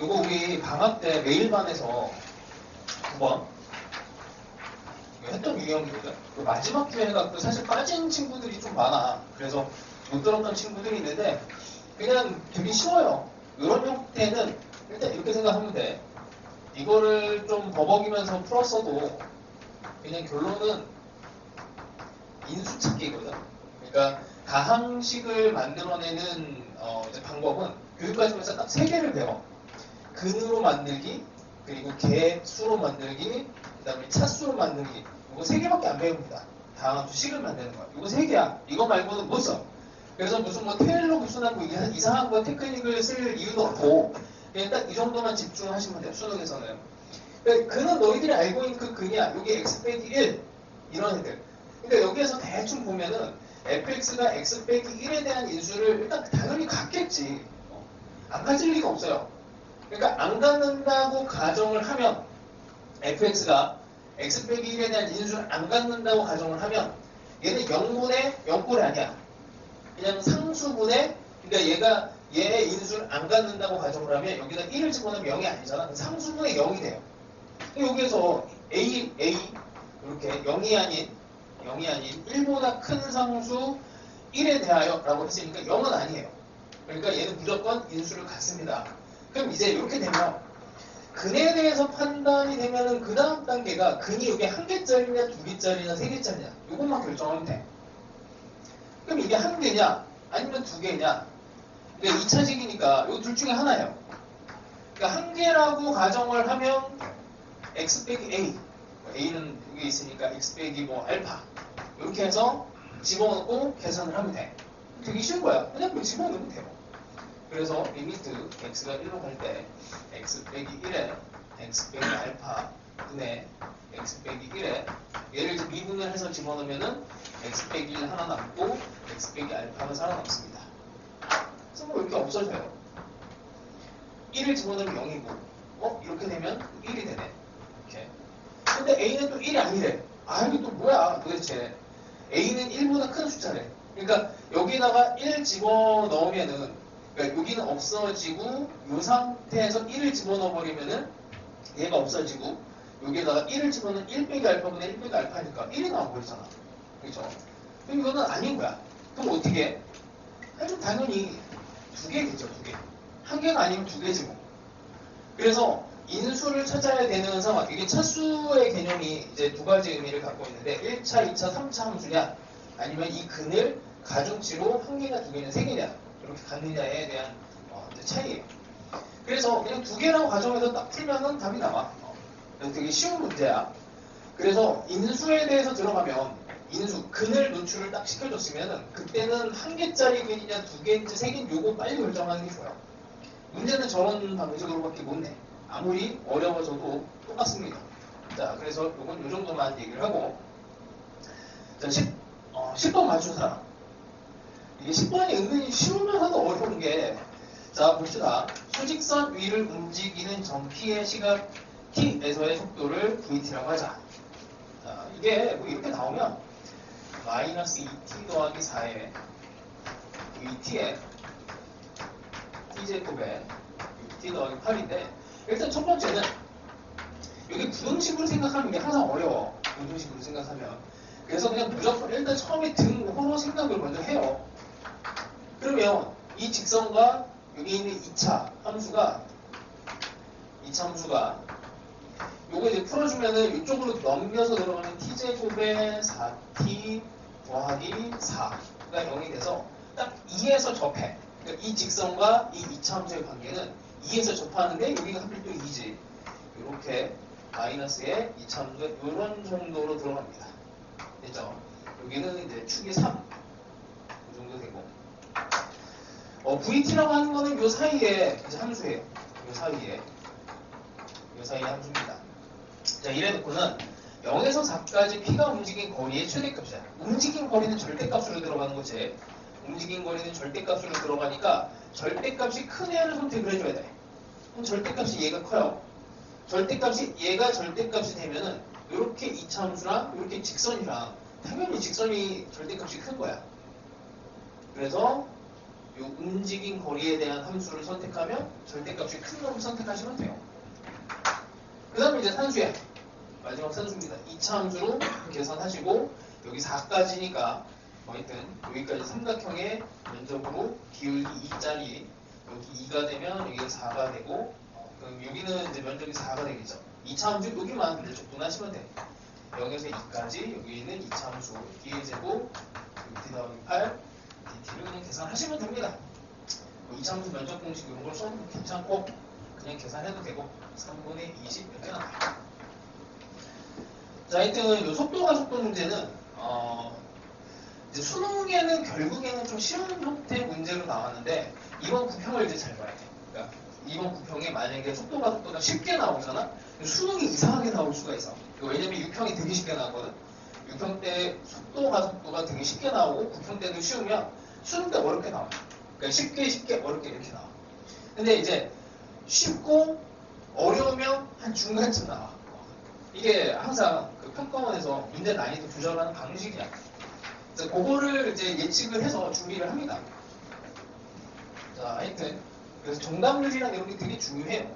요거 우리 방학 때 매일반에서 9번 했던 유형이거든. 그 마지막 주에 해갖고 사실 빠진 친구들이 좀 많아. 그래서 못 들었던 친구들이 있는데 그냥 되게 쉬워요. 이런 형태는 일단 이렇게 생각하면 돼. 이거를 좀 버벅이면서 풀었어도 그냥 결론은 인수 찾기거든. 그러니까 가항식을 만들어내는 이제 방법은 교육과정에서 딱 3개를 배워. 근으로 만들기, 그리고 개수로 만들기, 그 다음에 차수로 만들기. 이거 3개밖에 안 배웁니다. 다항함수 식을 만드는 거야. 이거 3개야. 이거 말고는 못 써. 그래서 무슨 뭐 테일러 구순하고 이상한 거 테크닉을 쓸 이유도 없고 그냥 딱 이 정도만 집중하시면 돼요. 수능에서는. 그러니까 그는 너희들이 알고 있는 그 근이야. 여기 x 빼기 1 이런 애들. 그러니까 여기에서 대충 보면은 fx가 x 빼기 1에 대한 인수를 일단 당연히 갖겠지. 안 가질 리가 없어요. 그러니까 안 갖는다고 가정을 하면 fx가 x 빼기 1에 대한 인수를 안 갖는다고 가정을 하면 얘는 0분의 0꼴이 아니야. 그냥 상수분의, 그러니까 얘의 인수를 안 갖는다고 가정을 하면 여기다 1을 집어넣으면 0이 아니잖아. 상수분의 0이 돼요. 여기에서 a 이렇게 0이 아닌 1보다 큰 상수 1에 대하여 라고 했으니까 0은 아니에요. 그러니까 얘는 무조건 인수를 갖습니다. 그럼 이제 이렇게 되면 근에 대해서 판단이 되면은 그 다음 단계가 근이 여기 1개짜리냐 2개짜리냐 3개짜리냐 이것만 결정하면 돼. 그럼 이게 1개냐 아니면 2개냐. 그러니까 2차식이니까 이 둘 중에 하나예요. 그러니까 1개라고 가정을 하면 x 빼기 a, a는 여기 있으니까 x 빼기 뭐 알파 이렇게 해서 집어넣고 계산을 하면 돼. 되게 쉬운 거야. 그냥 그 집어넣으면 돼요. 그래서 리미트 x가 1로 갈 때 x 빼기 1에 x 빼기 알파 분의 x 빼기 1에 얘를 미분을 해서 집어넣으면은 x 빼기 1 하나 남고 x 빼기 알파가 살아남습니다. 그래서 뭐 이렇게 없어져요. 1을 집어넣으면 0이고 이렇게 되면 1이 되네. 이렇게. 근데 a는 또 1이 아니래. 아 이게 또 뭐야 도대체. a는 1보다 큰 숫자래. 그러니까 여기다가 1 집어넣으면은 그러니까 여기는 없어지고 이 상태에서 1을 집어넣어 버리면은 얘가 없어지고 여기에다가 1을 집어넣으면 1 빼기 알파분의 1 빼기 알파니까 1이 나와버리잖아. 그렇죠? 그럼 이거는 아닌 거야. 그럼 어떻게 해? 그럼 당연히 2개겠죠. 2개. 1개가 아니면 2개지 뭐. 그래서 인수를 찾아야 되는 상황. 이게 차수의 개념이 이제 2가지 의미를 갖고 있는데 1차, 2차, 3차 함수냐 아니면 이 근을 가중치로 1개냐 2개냐 3개냐 이렇게 갖느냐에 대한 차이예요. 그래서 그냥 2개라고 가정해서 딱 풀면은 답이 나와. 되게 쉬운 문제야. 그래서 인수에 대해서 들어가면 인수, 근을 노출을 딱 시켜줬으면은 그때는 1개짜리 근이냐 2개인지 3개인지 요거 빨리 결정하는 게 좋아요. 문제는 저런 방식으로밖에 못 내. 아무리 어려워져도 똑같습니다. 자, 그래서 요건 요 정도만 얘기를 하고 자, 10번 맞춘 사람. 이게 10번이 은근히 쉬우면서도 어려운 게 자, 봅시다. 수직선 위를 움직이는 점 P의 시각 T에서의 속도를 VT라고 하자. 자, 이게 뭐 이렇게 나오면 마이너스 2T 더하기 4의 VT의 T제곱에 T 더하기 8인데 일단 첫 번째는 여기 부등식으로 생각하는 게 항상 어려워. 부등식으로 생각하면. 그래서 그냥 무조건 일단 처음에 등호로 생각을 먼저 해요. 그러면 이 직선과 여기 있는 2차 함수가 요거 이제 풀어주면은 이쪽으로 넘겨서 들어가는 t제곱에 4t 더하기 4가 0이 돼서 딱 2에서 접해. 그러니까 이 직선과 이 2차 함수의 관계는 2에서 접하는데 여기가 하필 또 2지. 이렇게 마이너스의 2차 함수가 이런 정도로 들어갑니다. 됐죠? 여기는 이제 축이 3. 이 정도 되고. VT라고 하는 거는 요 사이에 이제 함수예요. 요 사이에 함수입니다. 자, 이래 놓고는 0에서 4까지 P가 움직인 거리의 최대값이야. 움직인 거리는 절대값으로 들어가는 거지. 움직인 거리는 절대값으로 들어가니까 절대값이 큰 애를 선택을 해줘야 돼. 그럼 절대값이 얘가 커요. 얘가 절대값이 되면은 이렇게 이차함수랑 이렇게 직선이랑 당연히 직선이 절대값이 큰 거야. 그래서 요 움직인 거리에 대한 함수를 선택하면 절대값이 큰 놈을 선택하시면 돼요. 그 다음에 이제 산수에 마지막 산수입니다. 2차 함수로 계산하시고 여기 4까지니까 하여튼 여기까지 삼각형의 면적으로 기울기 2짜리 여기 2가 되면 여기가 4가 되고 그럼 여기는 이제 면적이 4가 되겠죠. 2차 함수 여기만 이제 적분하시면 돼요. 0에서 2까지 여기 있는 2차 함수 d의 제곱 dt 더하기 8 dt를 그냥 계산하시면 됩니다. 2차 함수 면적 공식 이런 걸 써도 괜찮고 그냥 계산해도 되고 3분의 20 이렇게 나와요. 자, 하여튼 이 속도가 속도 문제는 이제 수능에는 결국에는 좀 쉬운 형태의 문제로 나왔는데 이번 구평을 이제 잘 봐야 돼. 그러니까 이번 구평에 만약에 속도가 쉽게 나오잖아. 수능이 이상하게 나올 수가 있어. 왜냐면 6평이 되게 쉽게 나왔거든. 6평 때 속도가 되게 쉽게 나오고 9평 때도 쉬우면 수능 때 어렵게 나와. 그러니까 쉽게 어렵게 이렇게 나와. 근데 이제 쉽고 어려우면 한 중간쯤 나와. 이게 항상 그 평가원에서 문제 난이도 조절하는 방식이야. 그래서 그거를 이제 예측을 해서 준비를 합니다. 자, 하여튼 그래서 정답률이랑 이런 게 되게 중요해요.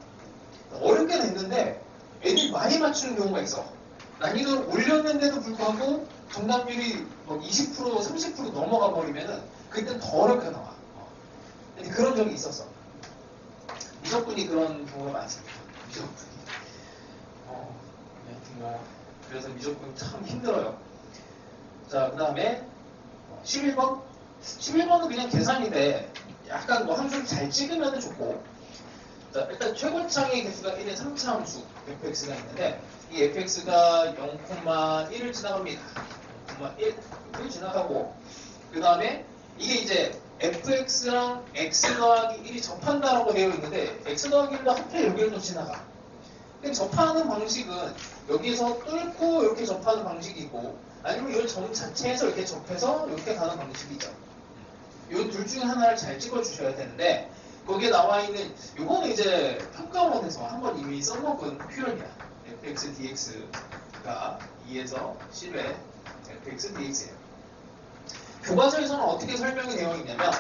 어렵게 냈는데 애들이 많이 맞추는 경우가 있어. 난이도를 올렸는데도 불구하고 정답률이 뭐 20%, 30% 넘어가 버리면은 그때는 더 어렵게 나와. 근데 그런 적이 있었어. 미적분이 그런 경우가 많습니다. 미적분이. 그래서 미적분 참 힘들어요. 자, 그 다음에 11번. 11번은 그냥 계산인데 약간 뭐 함수를 잘 찍으면 좋고. 자, 일단 최고창의 개수가 1의 3차 함수 fx가 있는데 이 fx가 0,1을 지나갑니다. 0,1을 지나가고 그 다음에 이게 이제 fx랑 x 더하기 1이 접한다라고 되어 있는데 x 더하기 1도 하필 여기를 또 지나가. 근데 접하는 방식은 여기서 뚫고 이렇게 접하는 방식이 있고 아니면 이 점 자체에서 이렇게 접해서 이렇게 가는 방식이 있죠. 이 둘 중에 하나를 잘 찍어주셔야 되는데 거기에 나와 있는 요거는 이제 평가원에서 한번 이미 써먹은 표현이야. fx dx가 2에서 10의 fx dx예요. 교과서에서는 어떻게 설명이 되어 있냐면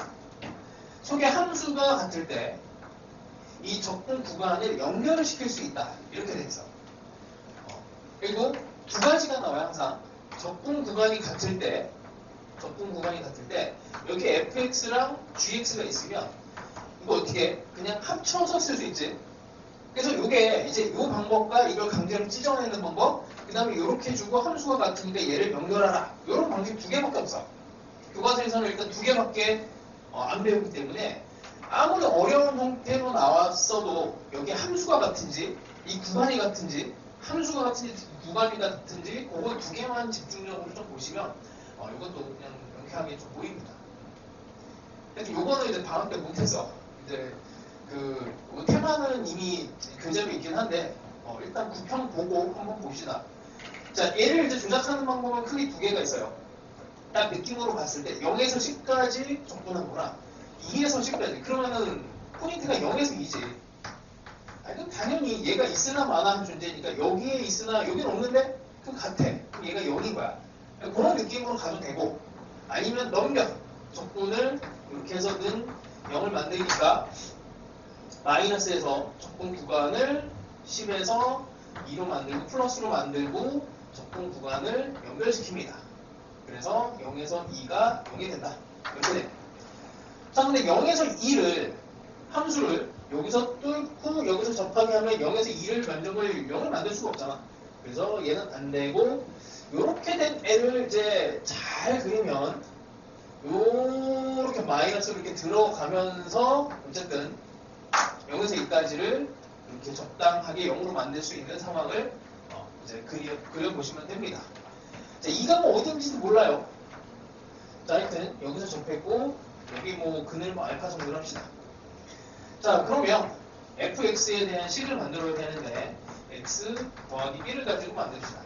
속의 함수가 같을 때 이 적분 구간을 연결을 시킬 수 있다. 이렇게 돼 있어. 그리고 두 가지가 나와요. 항상 적분 구간이 같을 때 여기 fx랑 gx가 있으면 이거 어떻게 그냥 합쳐서 쓸 수 있지. 그래서 이게 이제 이 방법과 이걸 강제로 찢어내는 방법, 그 다음에 이렇게 주고 함수가 같으니까 얘를 연결하라. 이런 방식 두 개밖에 없어. 교과서에서는 일단 두 개밖에 안 배우기 때문에 아무리 어려운 형태로 나왔어도 여기 함수가 같은지 이 구간이 같은지 함수가 같은지 구간이 같은지 그거 두 개만 집중적으로 좀 보시면 이것도 그냥 명쾌하게 좀 보입니다. 근데 요거는 이제 방학 때 못했어. 이제 그 테마는 이미 교재로 있긴 한데 일단 구평 보고 한번 봅시다. 자, 얘를 이제 조작하는 방법은 크게 두 개가 있어요. 딱 느낌으로 봤을 때 0에서 10까지 적분하거나 2에서 10까지. 그러면은 포인트가 0에서 2지. 아니, 당연히 얘가 있으나 마나한 존재니까 여기에 있으나 여기는 없는데 그럼 같아. 그럼 얘가 0인 거야. 그런 느낌으로 가도 되고 아니면 넘겨. 적분을 이렇게 해서는 0을 만들니까 마이너스에서 적분 구간을 10에서 2로 만들고 플러스로 만들고 적분 구간을 연결시킵니다. 그래서 0에서 2가 0이 된다. 이렇게 돼요. 자, 근데 0에서 2를 함수를 여기서 뚫고 여기서 접하게 하면 0에서 2를 면적을 0을 만들 수가 없잖아. 그래서 얘는 안 되고 이렇게 된 애를 이제 잘 그리면 요렇게 마이너스로 이렇게 들어가면서 어쨌든 0에서 2까지를 이렇게 적당하게 0으로 만들 수 있는 상황을 이제 그려보시면 됩니다. 자, 2가 뭐 어딘지도 몰라요. 자, 하여튼 여기서 접했고 여기 뭐 그늘 뭐 알파 정도로 합시다. 자, 그러면 fx에 대한 식을 만들어야 되는데 x 더하기 1을 가지고 만듭시다.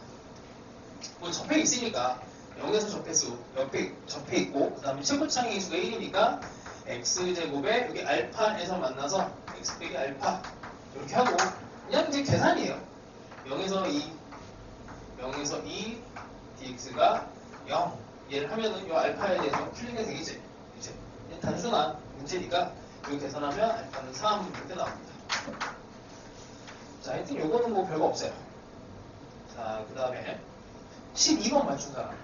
뭐 접해 있으니까 0에서 접해수 옆에 접해 있고 그 다음에 최고창의 수가 1이니까 x제곱에 여기 알파에서 만나서 x 빼기 알파 이렇게 하고 그냥 이제 계산이에요. 0에서 2 dx가 0 얘를 하면은 이 알파에 대해서 풀리게 되겠지. 이제 그냥 단순한 문제니까 이거 계산하면 알파는 3 이렇게 나옵니다. 자, 하여튼 요거는 뭐 별거 없어요. 자, 그 다음에 12번 맞춘 사람.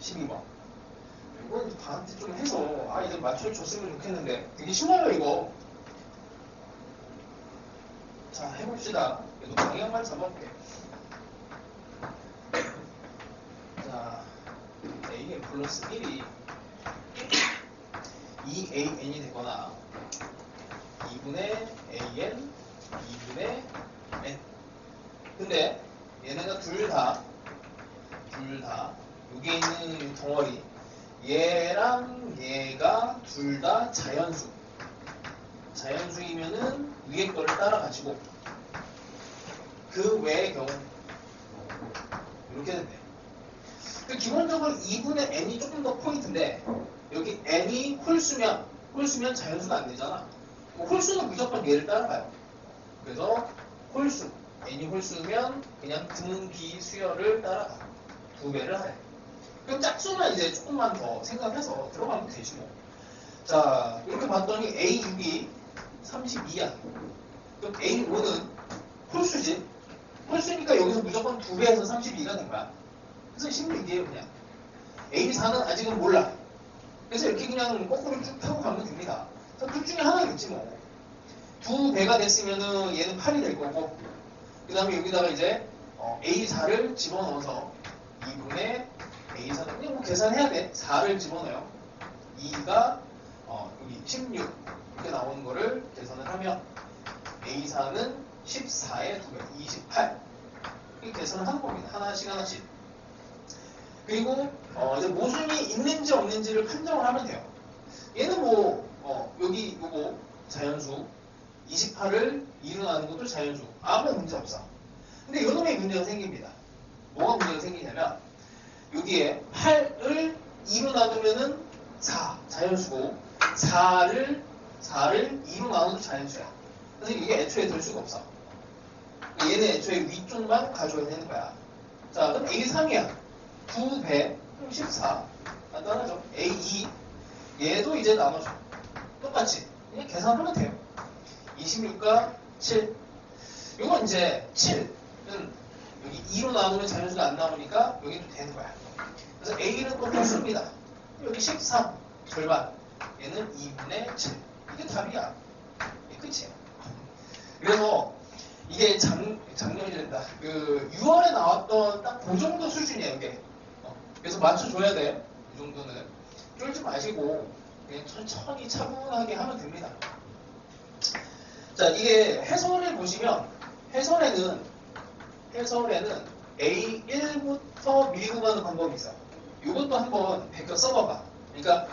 12번. 이건 다한테 좀 해서 이제 맞춰줬으면 좋겠는데 되게 쉬워요 이거. 자, 해봅시다. 그래도 방향만 잡아볼게. 자, AN 플러스 1이 2AN이 되거나 2분의 AN, 2분의 N. 근데 얘네가 둘 다 여기 있는 덩어리 얘랑 얘가 둘 다 자연수이면은 위에 거를 따라가지고 그 외의 경우 이렇게 된대. 기본적으로 2분의 n이 조금 더 포인트인데 여기 n이 홀수면 자연수가 안 되잖아. 홀수는 무조건 얘를 따라가요. 그래서 홀수 n이 홀수면 그냥 등비 수열을 따라가 2배를 하래. 그럼 짝수만 이제 조금만 더 생각해서 들어가면 되지 뭐. 자, 이렇게 봤더니 A6이 32야. 그럼 A5는 홀수지. 홀수니까 여기서 무조건 2배에서 32가 된 거야. 그래서 16이에요 그냥. A4는 아직은 몰라. 그래서 이렇게 그냥 거꾸로 쭉 펴고 가면 됩니다. 둘 중에 하나겠지 뭐. 2배가 됐으면은 얘는 8이 될 거고, 그 다음에 여기다가 이제 A4를 집어넣어서 2분의 A4는 그냥 뭐 계산해야 돼. 4를 집어넣어요. 2가 여기 16 이렇게 나오는 거를 계산을 하면 A4는 14의 2배 28 이렇게 계산을 하는 겁니다. 하나씩. 그리고 이제 모순이 있는지 없는지를 판정을 하면 돼요. 얘는 뭐 여기 요거 자연수 28을 2로 나누는 것도 자연수 아무 문제 없어. 근데 요놈에 문제가 생깁니다. 뭐가 문제가 생기냐면 여기에 8을 2로 나누면은 4 자연수고 4를 2로 나눠도 자연수야. 그래서 이게 애초에 될 수가 없어. 얘는 애초에 위쪽만 가져야 되는 거야. 자, 그럼 A3이야. 9배, 14. 간단하죠. A2. 얘도 이제 나눠줘. 똑같이. 그냥 계산하면 돼요. 26과 7. 이건 이제 7은 여기 2로 나누면 자연수가 안 나오니까 여기도 되는 거야. 그래서 A는 또 홀수입니다. 여기 13. 절반. 얘는 2분의 7. 이게 답이야. 이게 끝이에요. 그래서 이게 작년이 된다. 6월에 나왔던 딱 그 정도 수준이에요, 이게. 그래서 맞춰줘야 돼. 이 정도는. 쫄지 마시고, 그냥 천천히 차분하게 하면 됩니다. 자, 이게 해설을 보시면, 해설에는 A1부터 밀고 가는 방법이 있어요. 이것도 한번 베껴 써봐봐. 그러니까,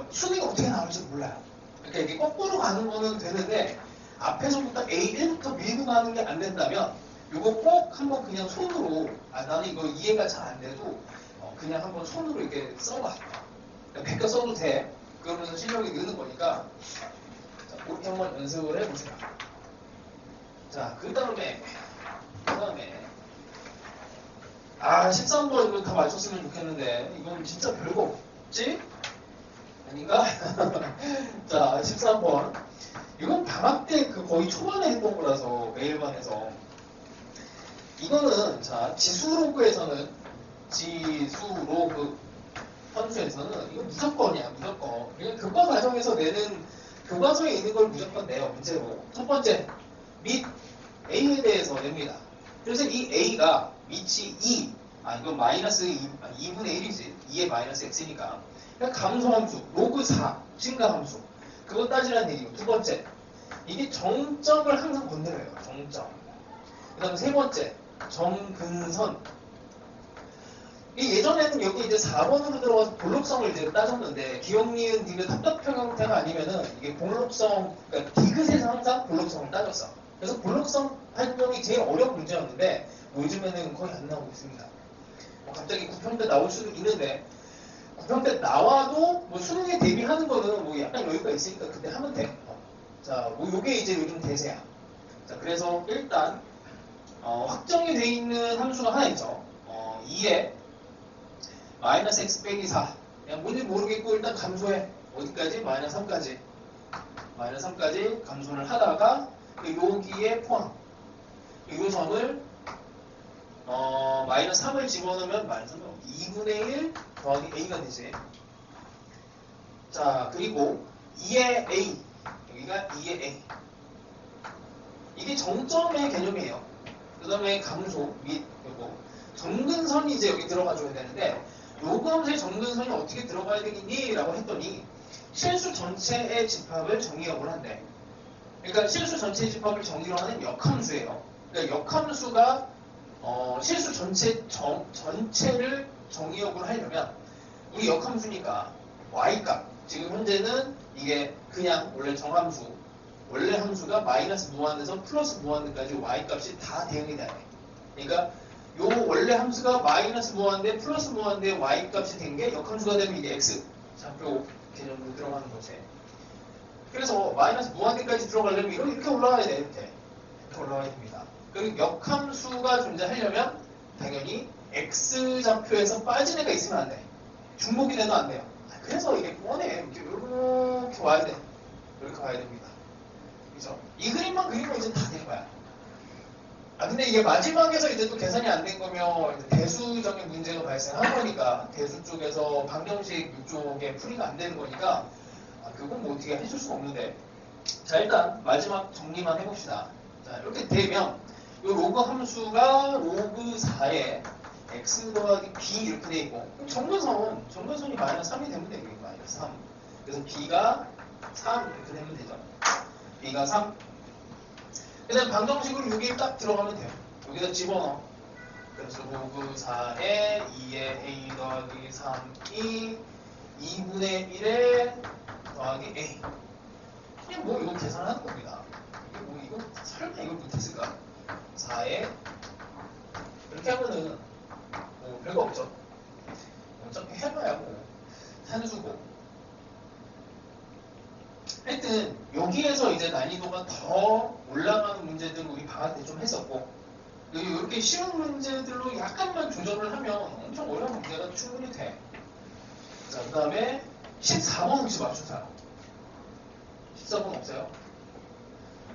순위가 어떻게 나올지 몰라요. 그러니까 이게 거꾸로 가는 거는 되는데, 앞에서부터 A1부터 밀고 가는 게 안 된다면 이거 꼭 한번 그냥 손으로 나는 이거 이해가 잘 안 돼도 그냥 한번 손으로 이렇게 써봐. 베껴 써도 돼. 그러면서 실력이 느는 거니까 자, 그렇게 한번 연습을 해보세요. 자, 그 다음에 13번 이거 다 맞췄으면 좋겠는데 이건 진짜 별거 없지? 아닌가? 자, 13번 이건 방학 때 거의 초반에 했던 거라서 매일반에서 이거는 자 지수로그에서는 지수로그 선수에서는 이거 무조건이야 무조건. 그냥 교과 과정에서 내는 교과서에 있는 걸 무조건 내요 문제로. 첫 번째 밑 A에 대해서 냅니다. 그래서 이 A가 밑이 2 이건 마이너스 2분의 1이지 2의 마이너스 x니까 그냥 감소함수 로그 4 증가함수 그거 따지라는 얘기고. 두 번째, 이게 정점을 항상 건드려요. 정점. 그 다음에 세 번째, 점근선. 예전에는 여기 이제 4번으로 들어가서 볼록성을 이제 따졌는데, 기억, 니은, 디귿 합격형 형태가 아니면은 이게 볼록성, 그러니까 디귿에서 항상 볼록성을 따졌어. 그래서 볼록성 활동이 제일 어려운 문제였는데, 요즘에는 거의 안 나오고 있습니다. 갑자기 9평 때 나올 수도 있는데, 9평 때 나와도 뭐 수능에 대비하는 거는 뭐 약간 여유가 있으니까 그때 하면 돼. 자, 뭐 요게 이제 요즘 대세야. 자, 그래서 일단 확정이 돼 있는 함수가 하나 있죠. 2에 마이너스 x 빼기 4. 그냥 뭔지 모르겠고 일단 감소해. 어디까지? 마이너스 3까지. 마이너스 3까지 감소를 하다가 여기에 포함. 이 점을 마이너스 3을 집어넣으면 마이너스 2분의 1 더하기 a가 되지. 자, 그리고 2의 a. 여기가 2의 a. 이게 정점의 개념이에요. 그 다음에 감소 및 요거. 정근선이 이제 여기 들어가줘야 되는데 요거 함수의 정근선이 어떻게 들어가야 되겠니? 라고 했더니 실수 전체의 집합을 정의역을 한대. 그러니까 실수 전체의 집합을 정의로 하는 역함수예요. 그러니까 역함수가 실수 전체를 정의역으로 하려면 우리 역함수니까 y값. 지금 현재는 이게 그냥 원래 정함수, 원래 함수가 마이너스 무한대에서 플러스 무한대까지 y값이 다 대응이 돼야 돼. 그러니까 요 원래 함수가 마이너스 무한대, 플러스 무한대 y값이 된 게 역함수가 되면 이게 x 좌표 개념으로 들어가는 거지. 그래서 마이너스 무한대까지 들어가려면 이렇게 올라가야 돼. 이렇게 올라가야 됩니다. 그리고 역함수가 존재하려면 당연히 x좌표에서 빠진 애가 있으면 안 돼. 중복이 돼도 안 돼요. 그래서 이게 뻔해. 이렇게 와야 돼. 이렇게 와야 됩니다. 그죠? 이 그림만 그리면 이제 다 된 거야. 근데 이게 마지막에서 이제 또 계산이 안 된 거면 이제 대수적인 문제가 발생한 거니까 대수 쪽에서 방정식 이쪽에 풀이가 안 되는 거니까 그건 뭐 어떻게 해줄 수가 없는데. 자, 일단 마지막 정리만 해봅시다. 자, 이렇게 되면 이 로그 함수가 로그 4에 x 더하기 b 이렇게 돼 있고 정근선이 마이너스 3이 되면 되고 마이너스 3. 그래서 b가 3 이렇게 되면 되죠. b가 3. 그 다음 방정식으로 여기 딱 들어가면 돼요. 여기다 집어넣어. 그래서 로그 4에 2의 a 더하기 3이 2분의 1에 더하기 a. 그냥 뭐 이거 계산하는 겁니다. 이거 설마 이걸 못했을까? 4에 이렇게 하면은 뭐 별거 없죠. 어차피 해봐야 뭐 산수고. 하여튼 여기에서 이제 난이도가 더 올라가는 문제들을 우리 방학 때 좀 했었고 이렇게 쉬운 문제들로 약간만 조절을 하면 엄청 어려운 문제가 충분히 돼. 자, 그 다음에 14번 혹시 맞춘 사람? 14번 없어요?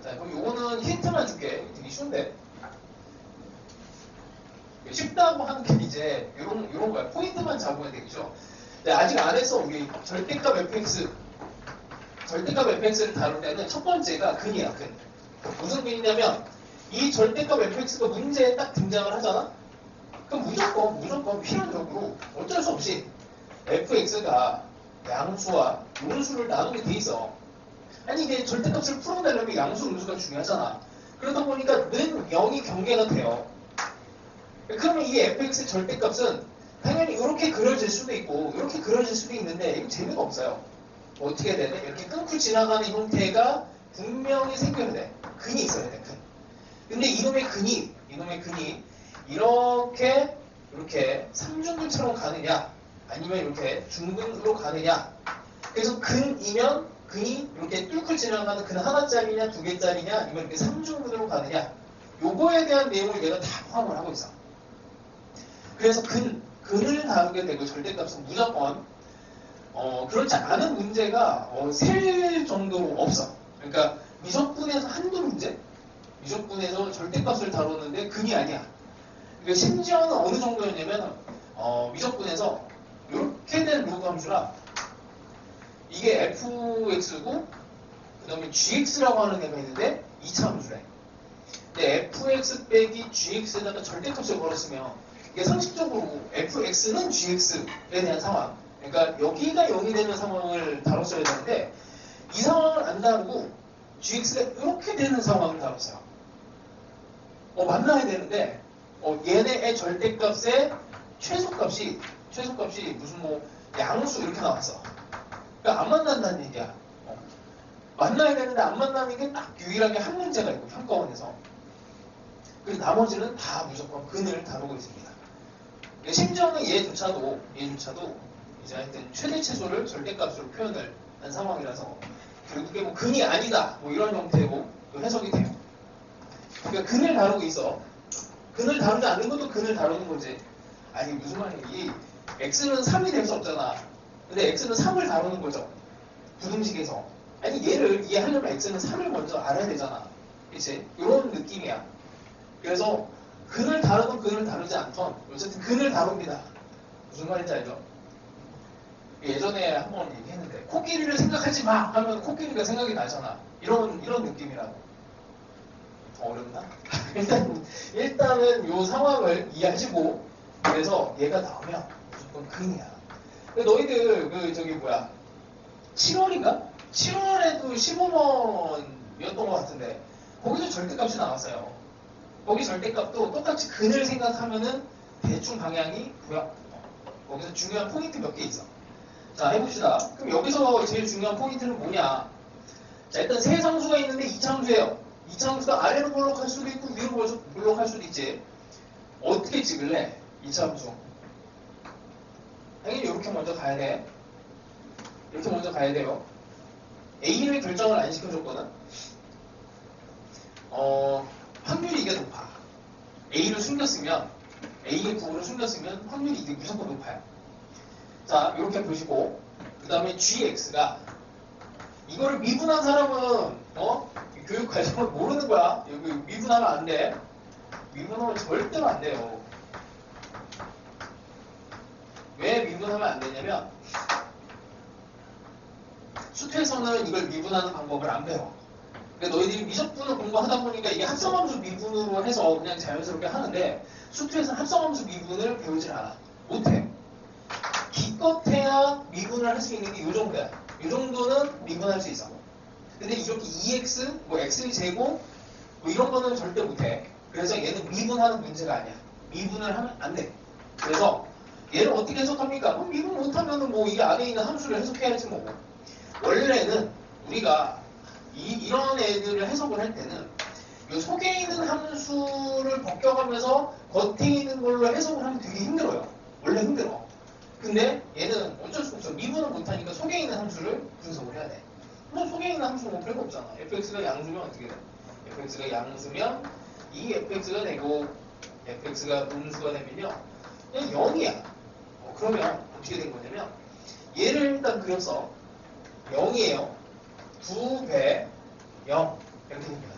자, 그럼 요거는 힌트만 줄게. 되게 쉬운데. 쉽다고 하는 게 이제 요런 거야. 포인트만 잡으면 되겠죠. 근데 아직 안 했어. 우리 절대값 fx를 다룰 때는 첫 번째가 근이야, 근. 무슨 근이냐면 이 절대값 fx가 문제에 딱 등장을 하잖아? 그럼 무조건 필연적으로 어쩔 수 없이 fx가 양수와 음수를 나누게 돼 있어. 아니 이게 절대값을 풀어내려면 양수, 음수가 중요하잖아. 그러다 보니까 는 0이 경계가 돼요. 그러면 이 fx의 절대값은 당연히 이렇게 그려질 수도 있고 이렇게 그려질 수도 있는데 이거 재미가 없어요. 어떻게 해야 되네? 이렇게 끊고 지나가는 형태가 분명히 생겨야 돼. 근이 있어야 돼, 근. 근데 이놈의 근이 이렇게 삼중근처럼 가느냐 아니면 이렇게 중근으로 가느냐. 그래서 근이면 근이 이렇게 뚫고 지나가는 근 하나짜리냐 두 개짜리냐 아니면 이렇게 삼중근으로 가느냐. 요거에 대한 내용을 얘가 다 포함을 하고 있어. 그래서 근을 다루게 되고 절대값은 무조건 그렇지 않은 문제가 셀 정도로 없어. 그러니까 미적분에서 한두 문제? 미적분에서 절대값을 다루는데 근이 아니야. 그러니까 심지어는 어느 정도였냐면 미적분에서 이렇게 된 로그 함수라 이게 fx고 그 다음에 gx라고 하는 애가 있는데 2차 함수래. 근데 fx 빼기 gx에다가 절대값을 걸었으면 이게 상식적으로 fx는 gx에 대한 상황, 그러니까 여기가 0이 되는 상황을 다뤘어야 되는데 이 상황을 안 다루고 gx가 이렇게 되는 상황을 다뤘어요. 만나야 되는데 얘네의 절대값의 최소값이 무슨 뭐 양수 이렇게 나왔어. 그러니까 안 만난다는 얘기야. 만나야 되는데 안 만나는 게 딱 유일하게 한 문제가 있고 평가원에서. 그리고 나머지는 다 무조건 근을 다루고 있습니다. 심지어는 얘조차도 이제 하여튼 최대 최소를 절대값으로 표현을 한 상황이라서 결국에 뭐 근이 아니다 뭐 이런 형태로 해석이 돼요. 그러니까 근을 다루고 있어. 근을 다루지 않는 것도 근을 다루는 거지. 아니 무슨 말이야. 이 x는 3이 될 수 없잖아. 근데 x는 3을 다루는 거죠. 부등식에서. 아니 얘를 이해하려면 x는 3을 먼저 알아야 되잖아. 그치? 이런 느낌이야. 그래서 근을 다루든 근을 다루지 않던 어쨌든 근을 다룹니다. 무슨 말인지 알죠? 예전에 한번 얘기했는데 코끼리를 생각하지 마 하면 코끼리가 생각이 나잖아. 이런 느낌이라고. 더 어렵나? 일단은 요 상황을 이해하시고 그래서 얘가 나오면 무조건 근이야. 너희들 그 저기 뭐야 7월인가? 7월에도 15번이었던 것 같은데 거기서 절대값이 나왔어요. 거기 절대값도 똑같이 근을 생각하면은 대충 방향이 보여. 거기서 중요한 포인트 몇 개 있어. 자, 해봅시다. 그럼 여기서 제일 중요한 포인트는 뭐냐? 자, 일단 세 상수가 있는데 이차함수예요. 이차함수가 아래로 몰록할 수도 있고 위로 몰록할 수도 있지. 어떻게 찍을래? 이차함수. 당연히 이렇게 먼저 가야 돼. 이렇게 먼저 가야 돼요. A를 결정을 안 시켜줬거든. 확률이 이게 높아. A를 숨겼으면, A의 부호를 숨겼으면 확률이 이게 무조건 높아요. 자, 이렇게 보시고, 그 다음에 GX가, 이거를 미분한 사람은, 교육 과정을 모르는 거야. 여기 미분하면 안 돼. 미분하면 절대로 안 돼요. 왜 미분하면 안 되냐면, 수트에서는 이걸 미분하는 방법을 안 배워. 근데 너희들이 미적분을 공부하다 보니까 이게 합성함수 미분으로 해서 그냥 자연스럽게 하는데 수트에서는 합성함수 미분을 배우질 않아. 못해. 기껏해야 미분을 할 수 있는 게 이 정도야. 이 정도는 미분할 수 있어. 근데 이렇게 2x, 뭐 x의 제곱 뭐 이런 거는 절대 못해. 그래서 얘는 미분하는 문제가 아니야. 미분을 하면 안 돼. 그래서 얘를 어떻게 해석합니까? 미분 못하면은 뭐 이게 안에 있는 함수를 해석해야지 뭐. 원래는 우리가 이런 애들을 해석을 할 때는 이 속에 있는 함수를 벗겨가면서 겉에 있는 걸로 해석을 하면 되게 힘들어요. 원래 힘들어. 근데 얘는 어쩔 수 없어. 미분을 못하니까 속에 있는 함수를 분석을 해야 돼. 뭐 속에 있는 함수는 뭐 별거 없잖아. fx가 양수면 어떻게 돼? fx가 양수면 이 fx가 되고 fx가 음수가 되면요. 그냥 0이야. 그러면 어떻게 된 거냐면 얘를 일단 그려서 0이에요. 2배 0 이렇게 됩니다.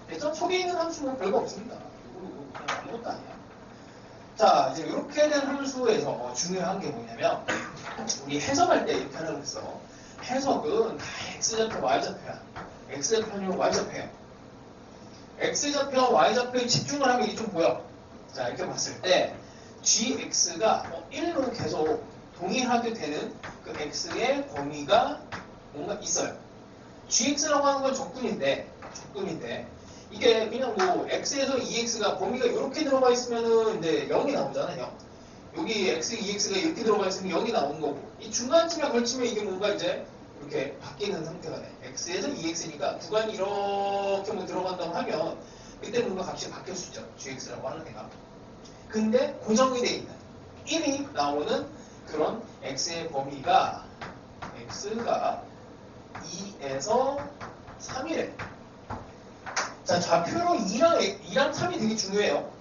됐죠? 속에 있는 함수는 별거 없습니다. 이거 그냥 아무것도 아니야. 자, 이제 이렇게 된 함수에서 중요한 게 뭐냐면 우리 해석할 때 이렇게 하라고 했어. 해석은 다 x좌표, y좌표야. x좌표 아니면 y좌표야. x좌표와 y좌표에 집중을 하면 이게 좀 보여. 자, 이렇게 봤을 때 gx가 1로 계속 동일하게 되는 그 x의 범위가 뭔가 있어요. gx라고 하는 건 적분인데 이게 그냥 뭐 x에서 2x가 범위가 이렇게 들어가 있으면은 이제 0이 나오잖아요. 0. 여기 x, 2x가 이렇게 들어가 있으면 0이 나오는 거고 이 중간쯤에 걸치면 이게 뭔가 이제 이렇게 바뀌는 상태가 돼. x에서 2x니까 구간이 이렇게 뭐 들어간다고 하면 그때 뭔가 값이 바뀔 수 있죠. gx라고 하는 애가. 근데 고정이 돼 있는 1이 나오는 그런 x의 범위가 x가 2에서 3이래. 자, 좌표로 2랑 3이 되게 중요해요.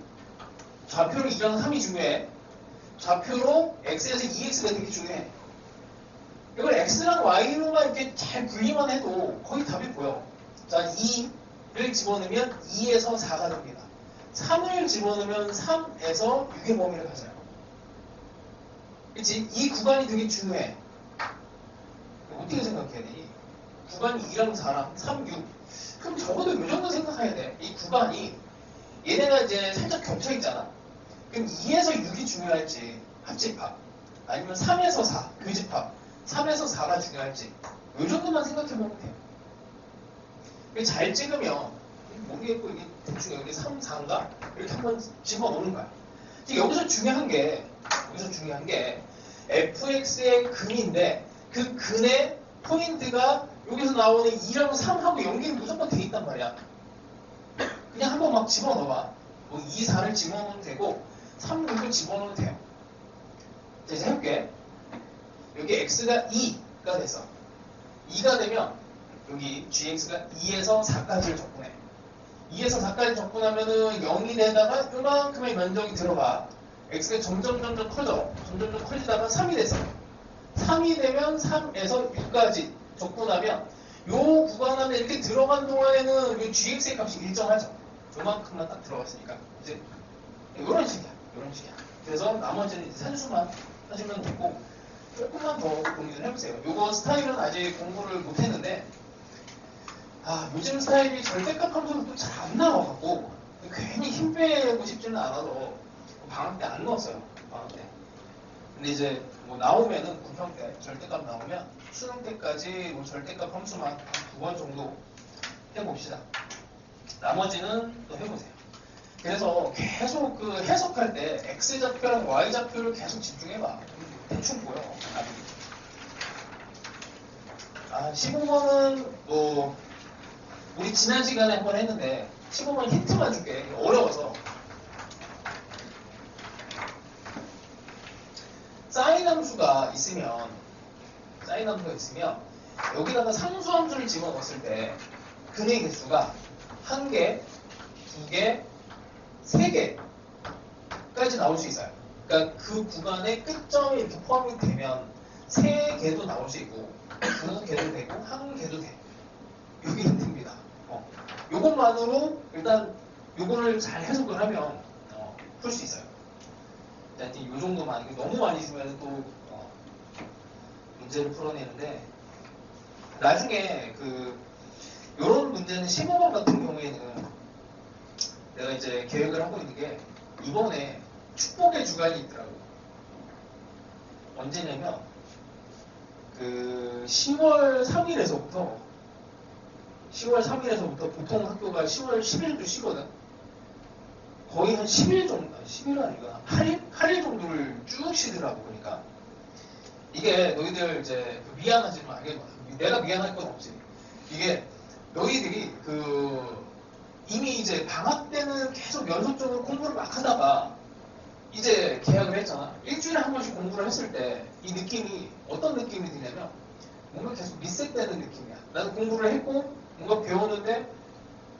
좌표로 2랑 3이 중요해. 좌표로 x에서 2x가 되게 중요해. 이걸 x랑 y로만 이렇게 잘 분리만 해도 거의 답이 보여. 자, 2를 집어넣으면 2에서 4가 됩니다. 3을 집어넣으면 3에서 6의 범위를 가져요. 그치? 이 구간이 되게 중요해. 어떻게 생각해야 되니? 구간이 2랑 4랑 3, 6. 그럼 적어도 이 정도 생각해야 돼. 이 구간이 얘네가 이제 살짝 겹쳐 있잖아. 그럼 2에서 6이 중요할지 합집합 아니면 3에서 4 교집합 3에서 4가 중요할지 이 정도만 생각해보면 돼요. 잘 찍으면 모르겠고 이게 대충 여기 3, 4인가 이렇게 한번 집어넣는 거야. 여기서 중요한 게 fx의 근인데 그 근의 포인트가 여기서 나오는 2랑 3하고 연결이 무조건 돼 있단 말이야. 그냥 한번 막 집어넣어봐. 뭐 2, 4를 집어넣으면 되고 3, 6을 집어넣으면 돼요. 자, 이제 해볼게. 여기 x가 2가 돼서 2가 되면 여기 gx가 2에서 4까지를 적분해. 2에서 4까지 적분하면은 0이 되다가 요만큼의 면적이 들어가. x가 점점 커져. 점점 커지다가 3이 됐어. 3이 되면 3에서 6까지 적고 나면 요 구간 안에 이렇게 들어간 동안에는 요 gx의 값이 일정하죠. 요만큼만 딱 들어갔으니까 이제 요런 식이야. 요런 식이야. 그래서 나머지는 이제 산수만 하시면 되고 조금만 더 고민을 해보세요. 요거 스타일은 아직 공부를 못했는데 요즘 스타일이 절대값 함수는 또 잘 안 나와갖고 괜히 힘 빼고 싶지는 않아서 방학 때 안 넣었어요. 방학 때. 근데 이제 뭐 나오면은 구평 때 절대값 나오면 수능 때까지 뭐 절대값 함수만 한 2번 정도 해봅시다. 나머지는 또 해보세요. 그래서 계속 그 해석할 때 x좌표랑 y좌표를 계속 집중해봐. 대충 보여. 15번은 뭐 우리 지난 시간에 한번 했는데 15번 힌트만 줄게. 어려워서. 사인 함수가 있으면 여기다가 상수 함수를 집어넣었을 때 근의 개수가 1개, 2개, 3개까지 나올 수 있어요. 그러니까 그 구간의 끝점이 이렇게 포함이 되면 3개도 나올 수 있고 2개도 되고 1개도 돼. 이게 힌트입니다. 요것만으로 일단 요거를 잘 해석을 하면 풀 수 있어요. 일단 요 정도만, 너무 많이 주면 또 문제를 풀어내는데 나중에 요런 문제는 15번 같은 경우에는 내가 이제 계획을 하고 있는 게 이번에 축복의 주간이 있더라고. 언제냐면 10월 3일에서부터 보통 학교가 10월 10일도 쉬거든. 거의 한 10일 정도, 10일 아니구나. 8일 정도를 쭉 쉬더라고. 그러니까 이게 너희들 이제 미안하지만 내가 미안할 건 없지. 이게 너희들이 이미 이제 방학 때는 계속 연속적으로 공부를 막 하다가 이제 계약을 했잖아. 일주일에 한 번씩 공부를 했을 때 이 느낌이 어떤 느낌이 드냐면 뭔가 계속 리셋되는 느낌이야. 나는 공부를 했고 뭔가 배웠는데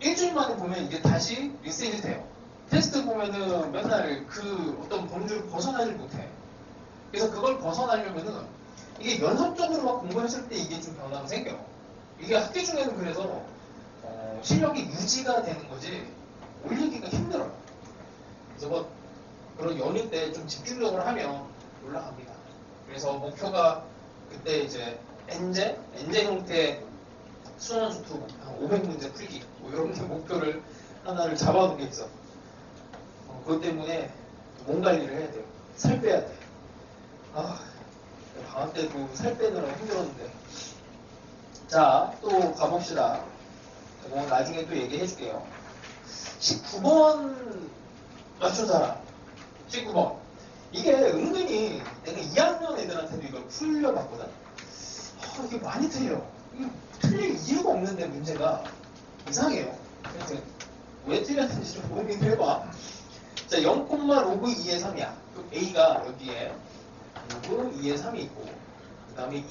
일주일 만에 보면 이게 다시 리셋이 돼요. 테스트 보면은 맨날 어떤 범주를 벗어나질 못해. 그래서 그걸 벗어나려면은 이게 연속적으로 막 공부했을 때 이게 좀 변화가 생겨. 이게 학기 중에는 그래서 실력이 유지가 되는 거지 올리기가 힘들어요. 그래서 뭐 그런 연휴 때 좀 집중적으로 하면 올라갑니다. 그래서 목표가 그때 이제 엔제 형태 수능수투 500문제 풀기 뭐 이런 게 목표를 하나를 잡아둔 게 있어. 그것 때문에 몸 관리를 해야 돼요. 살 빼야 돼. 방학 때도 살 빼느라고 힘들었는데. 자, 또 가봅시다. 이건 나중에 또 얘기해 줄게요. 19번 맞춘 사람. 19번. 이게 은근히 내가 2학년 애들한테도 이걸 풀려봤거든. 이게 많이 틀려. 이게 틀릴 이유가 없는데 문제가 이상해요. 그래서 왜 틀렸는지 좀 고민을 해봐. 자, 0, 로그 2의 3이야. 그럼 A가 여기에 로그 2의 3이 있고 그 다음에 2,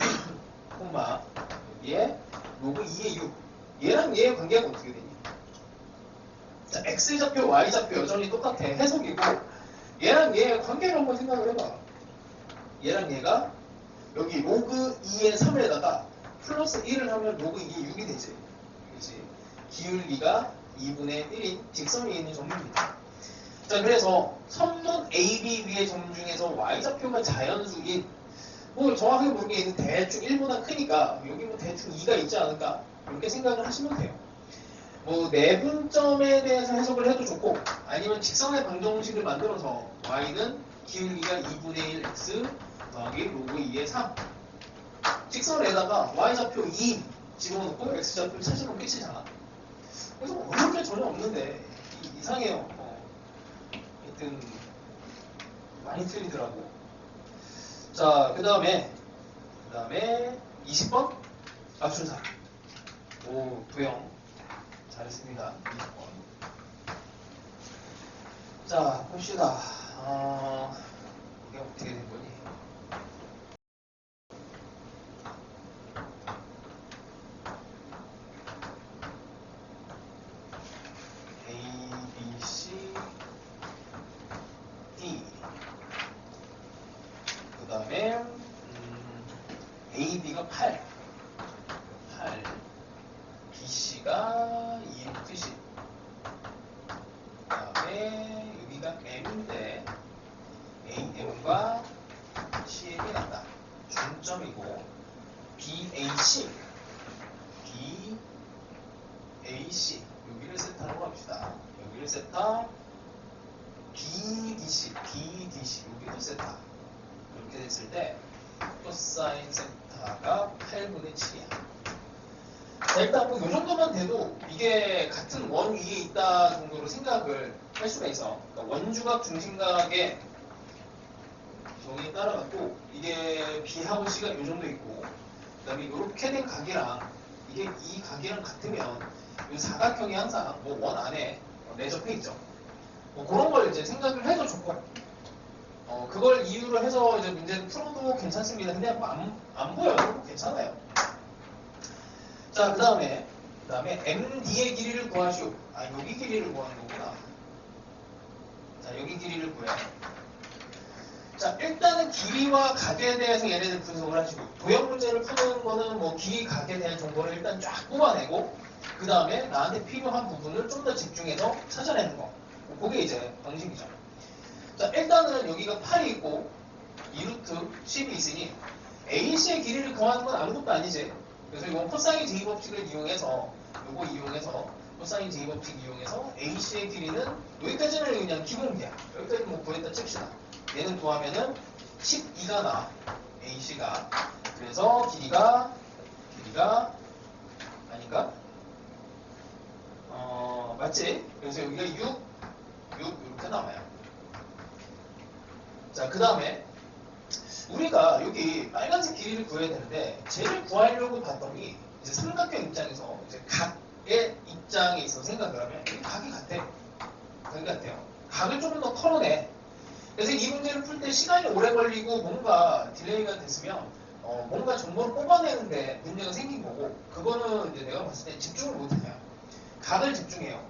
여기에 로그 2의 6. 얘랑 얘의 관계가 어떻게 되니? 자, X좌표, Y좌표 여전히 똑같아. 해석이고 얘랑 얘의 관계를 한번 생각을 해봐. 얘랑 얘가 여기 로그 2의 3에다가 플러스 1을 하면 로그 2의 6이 되지. 그렇지? 기울기가 2분의 1인 직선이 있는 점입니다. 자, 그래서 선분 AB 위의 점 중에서 Y좌표가 자연수인 뭐 정확하게 모르겠는데 대충 1보다 크니까 여기 뭐 대충 2가 있지 않을까? 이렇게 생각을 하시면 돼요. 뭐 내분점에 대해서 해석을 해도 좋고 아니면 직선의 방정식을 만들어서 y는 기울기가 2분의 1 x 더하기 로그 2의 3 직선에다가 y좌표 2 집어넣고 x좌표 찾으면 끝이잖아. 그래서 어려울 게 전혀 없는데 이상해요. 하여튼 많이 틀리더라고. 자, 그 다음에 20번 맞춘 사람. 오, 도영 잘했습니다. 20번. 자, 봅시다. 이게 어떻게 된 거니? A, B, C, D. 그 다음에 A, B가 8. BC, BAC 여기를 세타라고 합시다. 여기를 세타, BDC, BDC 여기도 세타. 이렇게 됐을 때 코사인 세타가 8분의 7이야. 자, 일단 뭐 이 정도만 돼도 이게 같은 원 위에 있다 정도로 생각을 할 수가 있어. 그러니까 원주각 중심각의 정의에 따라갖고 이게 B하고 C가 이 정도 있고, 그 다음에 이렇게 된 각이랑 이게 이 각이랑 같으면 이 사각형이 항상 뭐 원 안에 내접해 있죠. 뭐 그런 걸 이제 생각을 해도 좋고, 그걸 이유로 해서 이제 문제를 풀어도 괜찮습니다. 근데 뭐 안 보여도 괜찮아요. 자, 그 다음에 MD의 길이를 구하시오. 아, 여기 길이를 구하는 거구나. 자, 여기 길이를 구해. 자, 일단은 길이와 각에 대해서 얘네들 분석을 하시고, 도형 문제를 푸는 거는 뭐 길이, 각에 대한 정보를 일단 쫙 뽑아내고, 그 다음에 나한테 필요한 부분을 좀 더 집중해서 찾아내는 거. 그게 이제 방식이죠. 자, 일단은 여기가 8이 있고 2루트 10이 있으니 AC의 길이를 구하는 건 아무것도 아니지. 그래서 이건 코사인 제곱법칙을 이용해서, 요거 이용해서 코사인 제곱법칙 이용해서 AC의 길이는 여기까지는 그냥 기본기야. 여기까지 뭐 구했다 칩시다. 얘는 구하면은 12가 나. AC가. 그래서 길이가 아닌가? 맞지? 그래서 여기가 6 이렇게 나와요. 자, 그 다음에 우리가 여기 빨간색 길이를 구해야 되는데, 쟤를 구하려고 봤더니 이제 삼각형 입장에서 이제 각의 입장에 있어서 생각을 하면 여기 각이 같아. 각이 같아요. 각을 조금 더 털어내. 그래서 이 문제를 풀 때 시간이 오래 걸리고 뭔가 딜레이가 됐으면 뭔가 정보를 뽑아내는데 문제가 생긴 거고, 그거는 이제 내가 봤을 때 집중을 못해요. 각을 집중해요.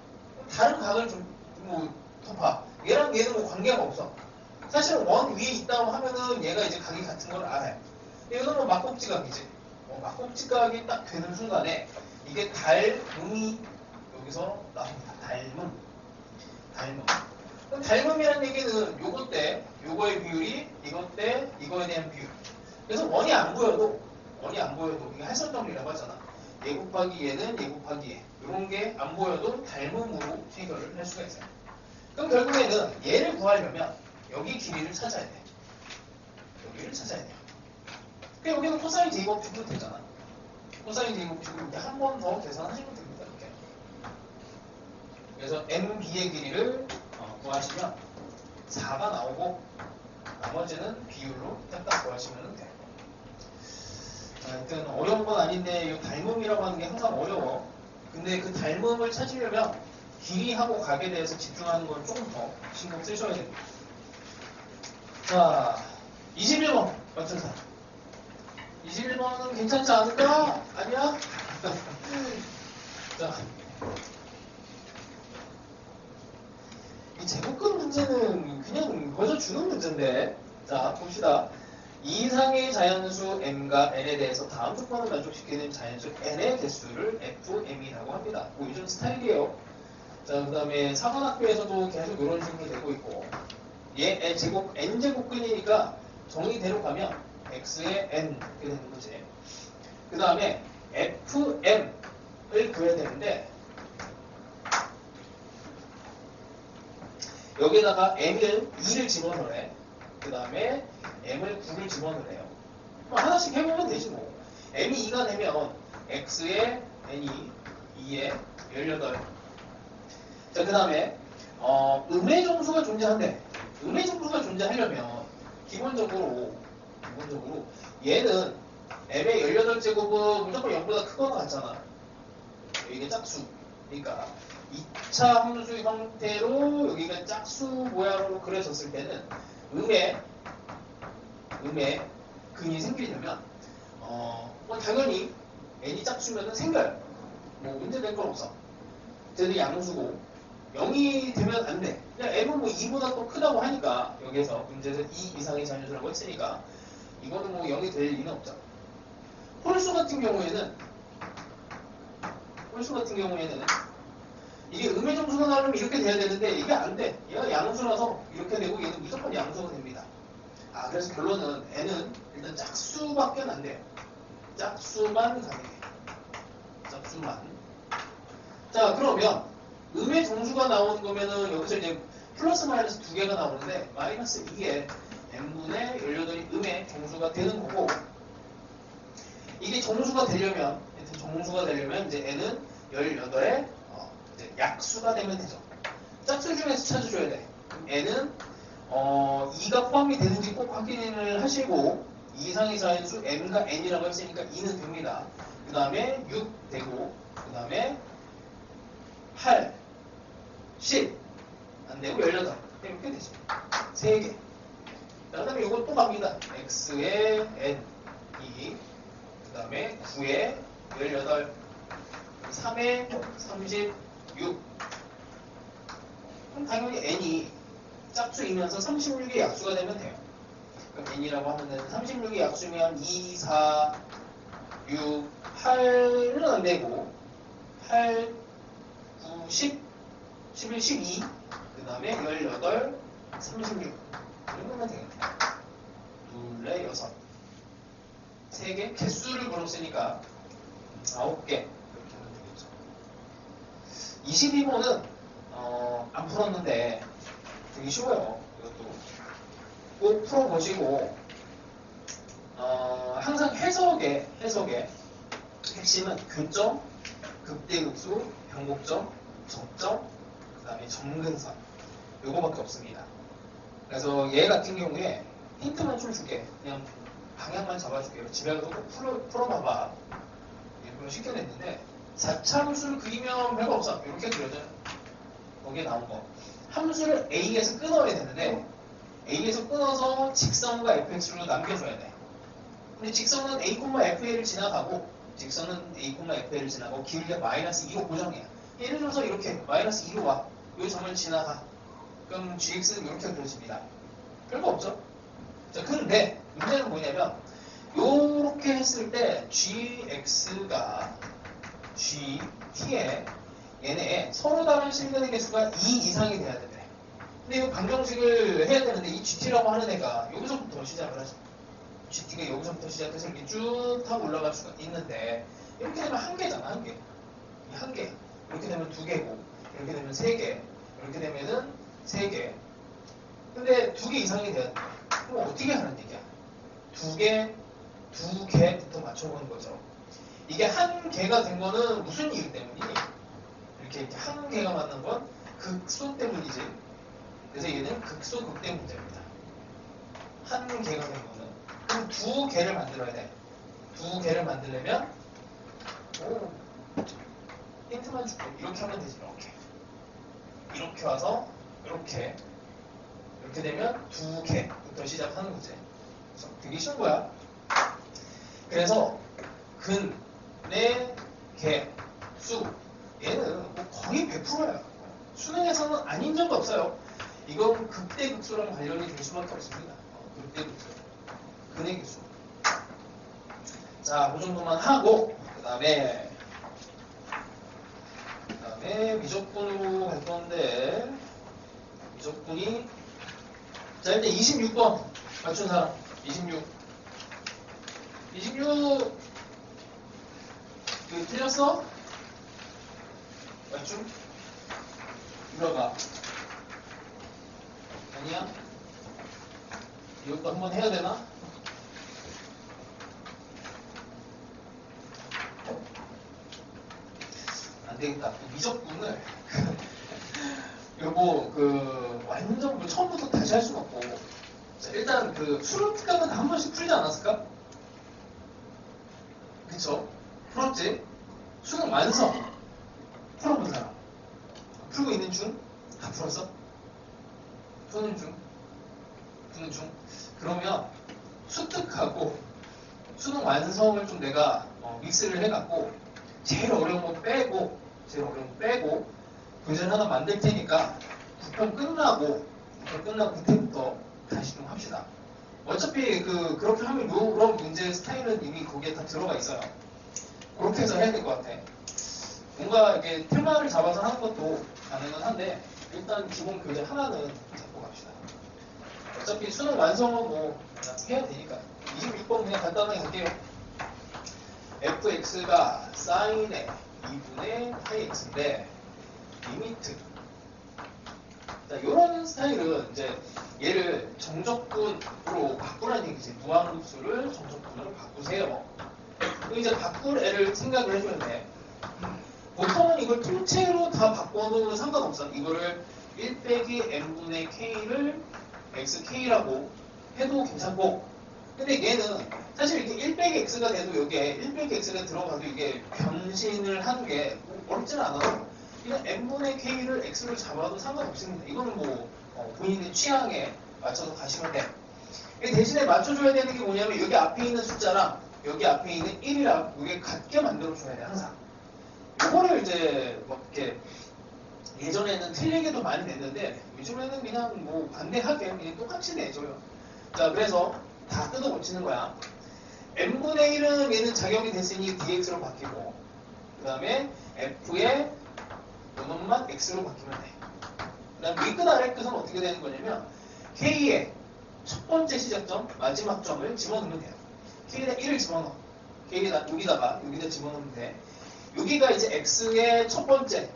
다른 각을 좀 뭐 더 봐. 얘랑 얘는 뭐 관계가 없어. 사실은 원 위에 있다고 하면은 얘가 이제 각이 같은 걸 알아요. 이거는 뭐 막꼭지각이지. 막꼭지각이 딱 되는 순간에 이게 닮음이 여기서 나옵니다. 닮음. 그럼 닮음이라는 얘기는 요거 때 요거의 비율이 이것 때 이거에 대한 비율. 그래서 원이 안 보여도 이게 할선정리라고 하잖아. 얘 곱하기 얘는 얘 곱하기 얘. 이런 게 안 보여도 닮음으로 해결을 할 수가 있어요. 그럼 결국에는 얘를 구하려면 여기 길이를 찾아야 돼. 여기를 찾아야 돼요. 그럼 여기는 코사인 제곱식으로 되잖아. 코사인 제곱식으로 이렇게 한 번 더 계산하시면 됩니다. 이렇게. 그래서 MB의 길이를 구하시면 4가 나오고, 나머지는 비율로 딱딱 구하시면 돼요. 하여튼 어려운 건 아닌데 이 닮음이라고 하는 게 항상 어려워. 근데 그 닮음을 찾으려면 길이하고 각에 대해서 집중하는 걸 조금 더 신경 쓰셔야 됩니다. 자, 21번 맞춘 사람. 21번은 괜찮지 않을까? 아니야? 자, 이 제곱근 문제는 그냥 거저 주는 문제인데, 자 봅시다. 이상의 자연수 m과 n에 대해서 다음 조건을 만족시키는 자연수 n의 개수를 fm이라고 합니다. 뭐 요즘 스타일이에요. 자, 그 다음에 사관학교에서도 계속 이런 식으로 되고 있고, 얘 n제곱근이니까 정의대로 가면 x의 n 이렇게 되는 거지. 그 다음에 fm을 구해야 되는데, 여기에다가 m을 2를 집어넣으래. 그 다음에 m을 9를 집어넣으래요. 하나씩 해보면 되지 뭐. m이 2가 되면 x의 n이 2에 18. 자, 그 다음에 음의 정수가 존재한대. 음의 정수가 존재하려면 기본적으로 얘는 m의 18제곱은 무조건 0보다 크거나 같잖아. 이게 짝수. 그러니까 2차 함수 형태로 여기가 짝수 모양으로 그려졌을 때는 음의 근이 생기려면 뭐 당연히 n이 짝수면은 생겨요. 뭐 문제될 건 없어. 쟤는 양수고 0이 되면 안 돼. 그냥 m은 뭐 2보다 또 크다고 하니까, 여기에서 문제에서 2 이상의 자연수라고 했으니까 이거는 뭐 0이 될 리는 없죠. 홀수 같은 경우에는 이게 음의 정수가 나오면 이렇게 돼야 되는데 이게 안 돼. 얘가 양수라서 이렇게 되고 얘는 무조건 양수가 됩니다. 그래서 결론은 n은 일단 짝수밖에 안 돼요. 짝수만 가능해. 짝수만. 자, 그러면 음의 정수가 나오는 거면은 여기서 이제 플러스 마이너스 두 개가 나오는데 마이너스 2에 n분의 18이 음의 정수가 되는 거고, 이게 정수가 되려면 이제 n은 18의 이제 약수가 되면 되죠. 짝수 중에서 찾아줘야 돼. n은 2가 포함이 되는지 꼭 확인을 하시고, 2 이상의 자연수 m과 n이라고 했으니까 2는 됩니다. 그 다음에 6 되고, 그 다음에 8, 10 안 되고 18 이렇게 되죠. 3개. 그 다음에 이거 또 갑니다. x에 n 2, 그 다음에 9에 18, 3에 36. 그럼 당연히 n이 짝수이면서 36의 약수가 되면 돼요. 그럼 n이라고 하면은 36의 약수면 2, 4, 6, 8은 안 되고 8, 9, 10, 11, 12, 그 다음에 18, 36 이러면 되겠다. 둘, 넷, 여섯. 3개 개수를 물었으니까 9개 이렇게 하면 되겠죠. 22번은 안 풀었는데 되게 쉬워요. 이것도 꼭 풀어보시고, 항상 해석의 핵심은 교점, 극대극수, 변곡점, 접점, 그 다음에 점근선 요거밖에 없습니다. 그래서 얘 같은 경우에 힌트만 좀 줄게. 그냥 방향만 잡아줄게요. 집에 가서 꼭 풀어봐봐. 일부러 쉽게 냈는데 4차함수를 그리면 별거 없어. 이렇게 그려져요. 거기에 나온 거. 함수를 A에서 끊어야 되는데 A에서 끊어서 직선과 fx로 남겨줘야 돼. 근데 직선은 a, fa를 지나가고 직선은 a, fa를 지나고 기울기가 마이너스 2로 고정이야. 예를 들어서 이렇게 마이너스 2로 와. 이 점을 지나가. 그럼 gx는 이렇게 그려집니다. 별거 없죠? 자, 그런데 문제는 뭐냐면 요렇게 했을 때 gx가 gt에 얘네 서로 다른 실근의 개수가 2 이상이 돼야 된대. 근데 이 방정식을 해야 되는데 이 gt라고 하는 애가 여기서부터 시작을 하죠. gt가 여기서부터 시작해서 이렇게 쭉 타고 올라갈 수가 있는데 이렇게 되면 한 개잖아, 한 개. 이 한 개. 이렇게 되면 두 개고, 이렇게 되면 세 개, 이렇게 되면은 세 개. 근데 두 개 이상이 돼야 돼. 그럼 어떻게 하는 얘기야? 두 개부터 맞춰보는 거죠. 이게 한 개가 된 거는 무슨 이유 때문이니? 이렇게 한 개가 맞는 건 극소 때문이지. 그래서 얘는 극소 극대 문제입니다. 한 개가 된 거는. 그럼 두 개를 만들어야 돼. 두 개를 만들려면 힌트만 줄게. 이렇게 하면 되지. 이렇게 와서 이렇게 되면 두 개부터 시작하는 거지. 그래서 되게 쉬운 거야. 그래서 근, 내, 개, 수 얘는 뭐 거의 100%야. 수능에서는 아닌 적도 없어요. 이건 극대극수랑 관련이 될 수밖에 없습니다. 극대극수, 근의 개수. 자, 그 정도만 하고 그 다음에 미적분으로 갈 건데, 미적분이 자, 일단 26번 맞춘 사람. 26 틀렸어? 맞춤? 들어가. 아니야? 이것도 한번 해야 되나? 안 되겠다. 미적분을 요거 완전 처음부터 다시 할 수는 없고. 자, 일단 수论특강은 한 번씩 풀지 않았을까? 그쵸? 풀었지? 수능 완성 풀어본 사람. 풀고 있는 중? 다 풀었어? 푸는 중? 그러면 수특하고 수능 완성을 좀 내가 믹스를 해갖고 제일 어려운 거 빼고 교재를 하나 만들 테니까 9편 끝나고 그때부터 다시 좀 합시다. 어차피 그렇게 하면 그런 문제 스타일은 이미 거기에 다 들어가 있어요. 그렇게 해서 해야 될 것 같아. 뭔가 이렇게 테마를 잡아서 하는 것도 가능은 한데 일단 기본 교재 하나는 잡고 갑시다. 어차피 수능 완성은 뭐 해야 되니까. 26번 그냥 간단하게 할게요. fx가 사인의 2분의 파이 x인데 리미트. 자, 이런 스타일은 이제 얘를 정적분으로 바꾸라는 얘기지. 무한급수를 정적분으로 바꾸세요. 그럼 이제 바꿀 애를 생각을 해줘야 돼. 보통은 이걸 통째로 다 바꿔놓으면 상관없어. 이거를 1 빼기 n분의 k를 xk라고 해도 괜찮고, 근데 얘는 사실 이렇게 1 빼기 x가 돼도 여기에 1 빼기 x가 들어가도 이게 변신을 하는 게 어렵지는 않아요. 그냥 n분의 k를 x로 잡아도 상관없습니다. 이거는 뭐 본인의 취향에 맞춰서 가시면 돼. 대신에 맞춰줘야 되는 게 뭐냐면 여기 앞에 있는 숫자랑 여기 앞에 있는 1이랑 이게 같게 만들어줘야 돼, 항상. 이거를 이제 뭐 이렇게 예전에는 틀리게도 많이 냈는데 요즘에는 그냥 뭐 반대하게 그냥 똑같이 내줘요. 자, 그래서 다 뜯어 고치는 거야. n분의 1은 얘는 작용이 됐으니 dx로 바뀌고, 그 다음에 f의 요놈만 x로 바뀌면 돼. 그 다음 위 끝 아래 끝은 어떻게 되는 거냐면 k의 첫 번째 시작점, 마지막 점을 집어넣으면 돼요. k에다 1을 집어넣어. k에다 여기다 집어넣으면 돼. 여기가 이제 x의 첫 번째,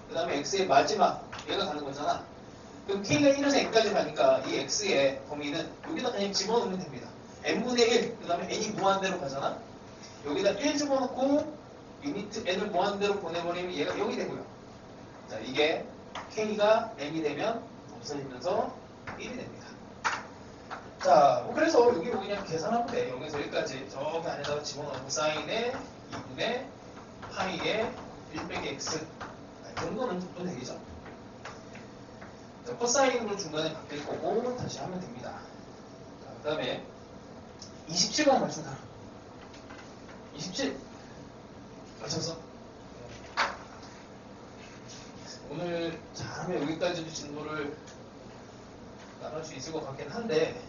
그 다음에 x의 마지막, 얘가 가는 거잖아. 그럼 k가 1에서 n까지 가니까 이 x의 범위는 여기다 그냥 집어넣으면 됩니다. n분의 1, 그 다음에 n이 무한대로 가잖아. 여기다 1 집어넣고 리미트 n을 무한대로 보내버리면 얘가 0이 되고요. 자, 이게 k가 n이 되면 없어지면서 1이 됩니다. 자, 뭐 그래서 여기 뭐 그냥 계산하면 돼. 0에서 1까지 저기 안에다가 집어넣고 사인의 2분의 파이의 1 빼기 x, 이 정도는 좀 되겠죠. 자, 코사인으로 중간에 바뀔 거고 다시 하면 됩니다. 자, 그 다음에 27번 맞춘다. 27 맞췄어? 오늘 잘하면 여기까지도 진도를 나갈 수 있을 것 같긴 한데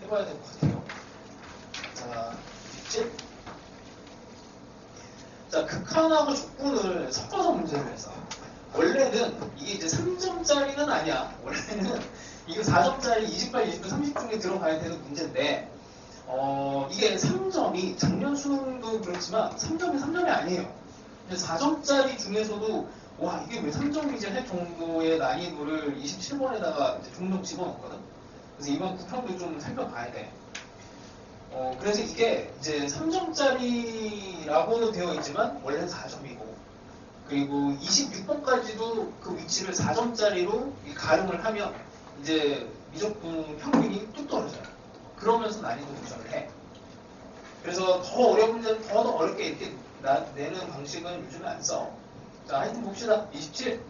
해봐야 될 것 같아요. 자, 27. 자, 극한하고 적분을 섞어서 문제를 했어. 원래는 이게 이제 3점짜리는 아니야. 원래는 이거 4점짜리 28, 29, 30 중에 들어가야 되는 문제인데 이게 3점이 작년 수능도 그렇지만 3점이 3점이 아니에요. 4점짜리 중에서도 와, 이게 왜 3점이지 할 정도의 난이도를 27번에다가 종종 집어넣거든. 그래서 이번 구평도 좀 살펴봐야 돼. 그래서 이게 이제 3점짜리라고는 되어 있지만 원래는 4점이고, 그리고 26번까지도 그 위치를 4점짜리로 가름을 하면 이제 미적분 평균이 뚝 떨어져요. 그러면서 난이도 조절을 해. 그래서 더 어려운 문제는 더 어렵게 이렇게 내는 방식은 요즘에 안 써. 자, 하여튼 봅시다. 27.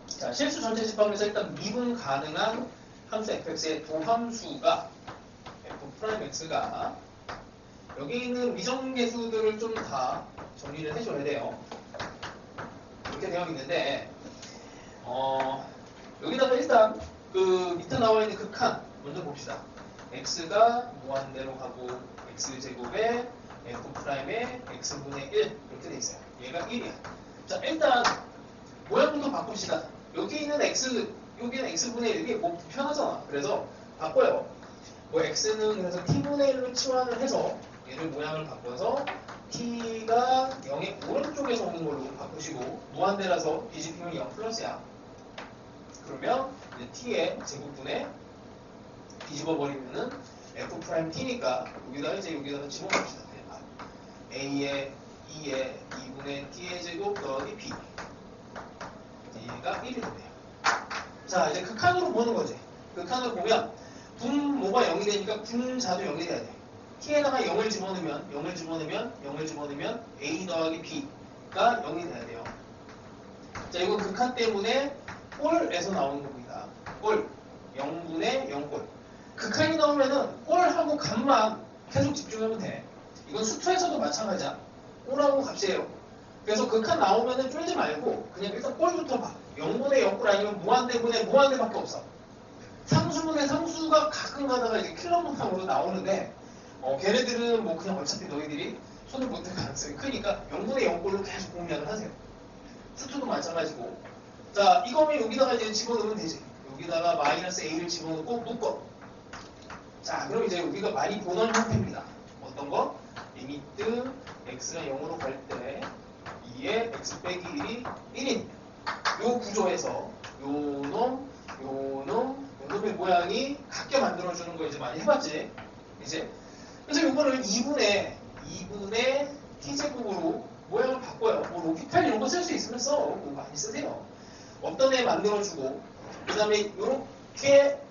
자, 실수 전체 집합에서 일단 미분 가능한 함수 fx의 도함수가 f'x가 여기 있는 미정계수들을 좀 다 정리를 해줘야 돼요. 이렇게 되어 있는데 여기다가 일단 그 밑에 나와 있는 극한 먼저 봅시다. x가 무한대로 가고 x제곱에 f'의 x분의 1 이렇게 돼 있어요. 얘가 1이야. 자, 일단 모양부터 바꿉시다. 여기 있는 x, 여기는 x분의 1, 이게 뭐 편하잖아. 그래서 바꿔요. 뭐 x는 그래서 t분의 1로 치환을 해서 얘를 모양을 바꿔서 t가 0의 오른쪽에서 오는 걸로 바꾸시고, 무한대라서 뒤집히면 0 플러스야. 그러면 이제 t의 제곱분에 뒤집어버리면은 f't니까 여기다가 집어넣읍시다. a의 2의 2분의 t의 제곱 더하기 b. 얘가 1이 되네요. 자, 이제 극한으로 보는 거지. 극한으로 보면 분모가 0이 되니까 분자도 0이 돼야 돼. t에다가 0을 집어넣으면 a 더하기 b가 0이 돼야 돼요. 자, 이거 극한 때문에 꼴에서 나오는 겁니다. 꼴 0분의 0꼴. 극한이 나오면은 꼴하고 값만 계속 집중하면 돼. 이건 수투에서도 마찬가지야. 꼴하고 값이에요. 그래서 극한 나오면은 쫄지 말고 그냥 일단 꼴부터 봐. 0분의 0꼴 아니면 무한대분의 무한대밖에 없어. 상수분의 상수가 가끔 가다가 이제 킬러모상으로 나오는데 걔네들은 뭐 그냥 어차피 너희들이 손을 못 댈 가능성이 크니까 0분의 0꼴로 계속 공략을 하세요. 수투도 마찬가지고. 자, 이거면 여기다가 이제 집어넣으면 되지. 여기다가 마이너스 a를 집어넣고 묶어. 자, 그럼 이제 우리가 많이 보던 형태입니다. 어떤 거? 리미트 x가 0으로 갈 때 2의 x 빼기 1이 1인 요 구조에서 요놈의 모양이 같게 만들어주는 거 이제 많이 해봤지? 이제 그래서 요거를 2분의 t제곱으로 모양을 바꿔요. 뭐 로피탈 이런 거 쓸 수 있으면 써. 뭐 많이 쓰세요. 어떤 애 만들어주고 그 다음에 요렇게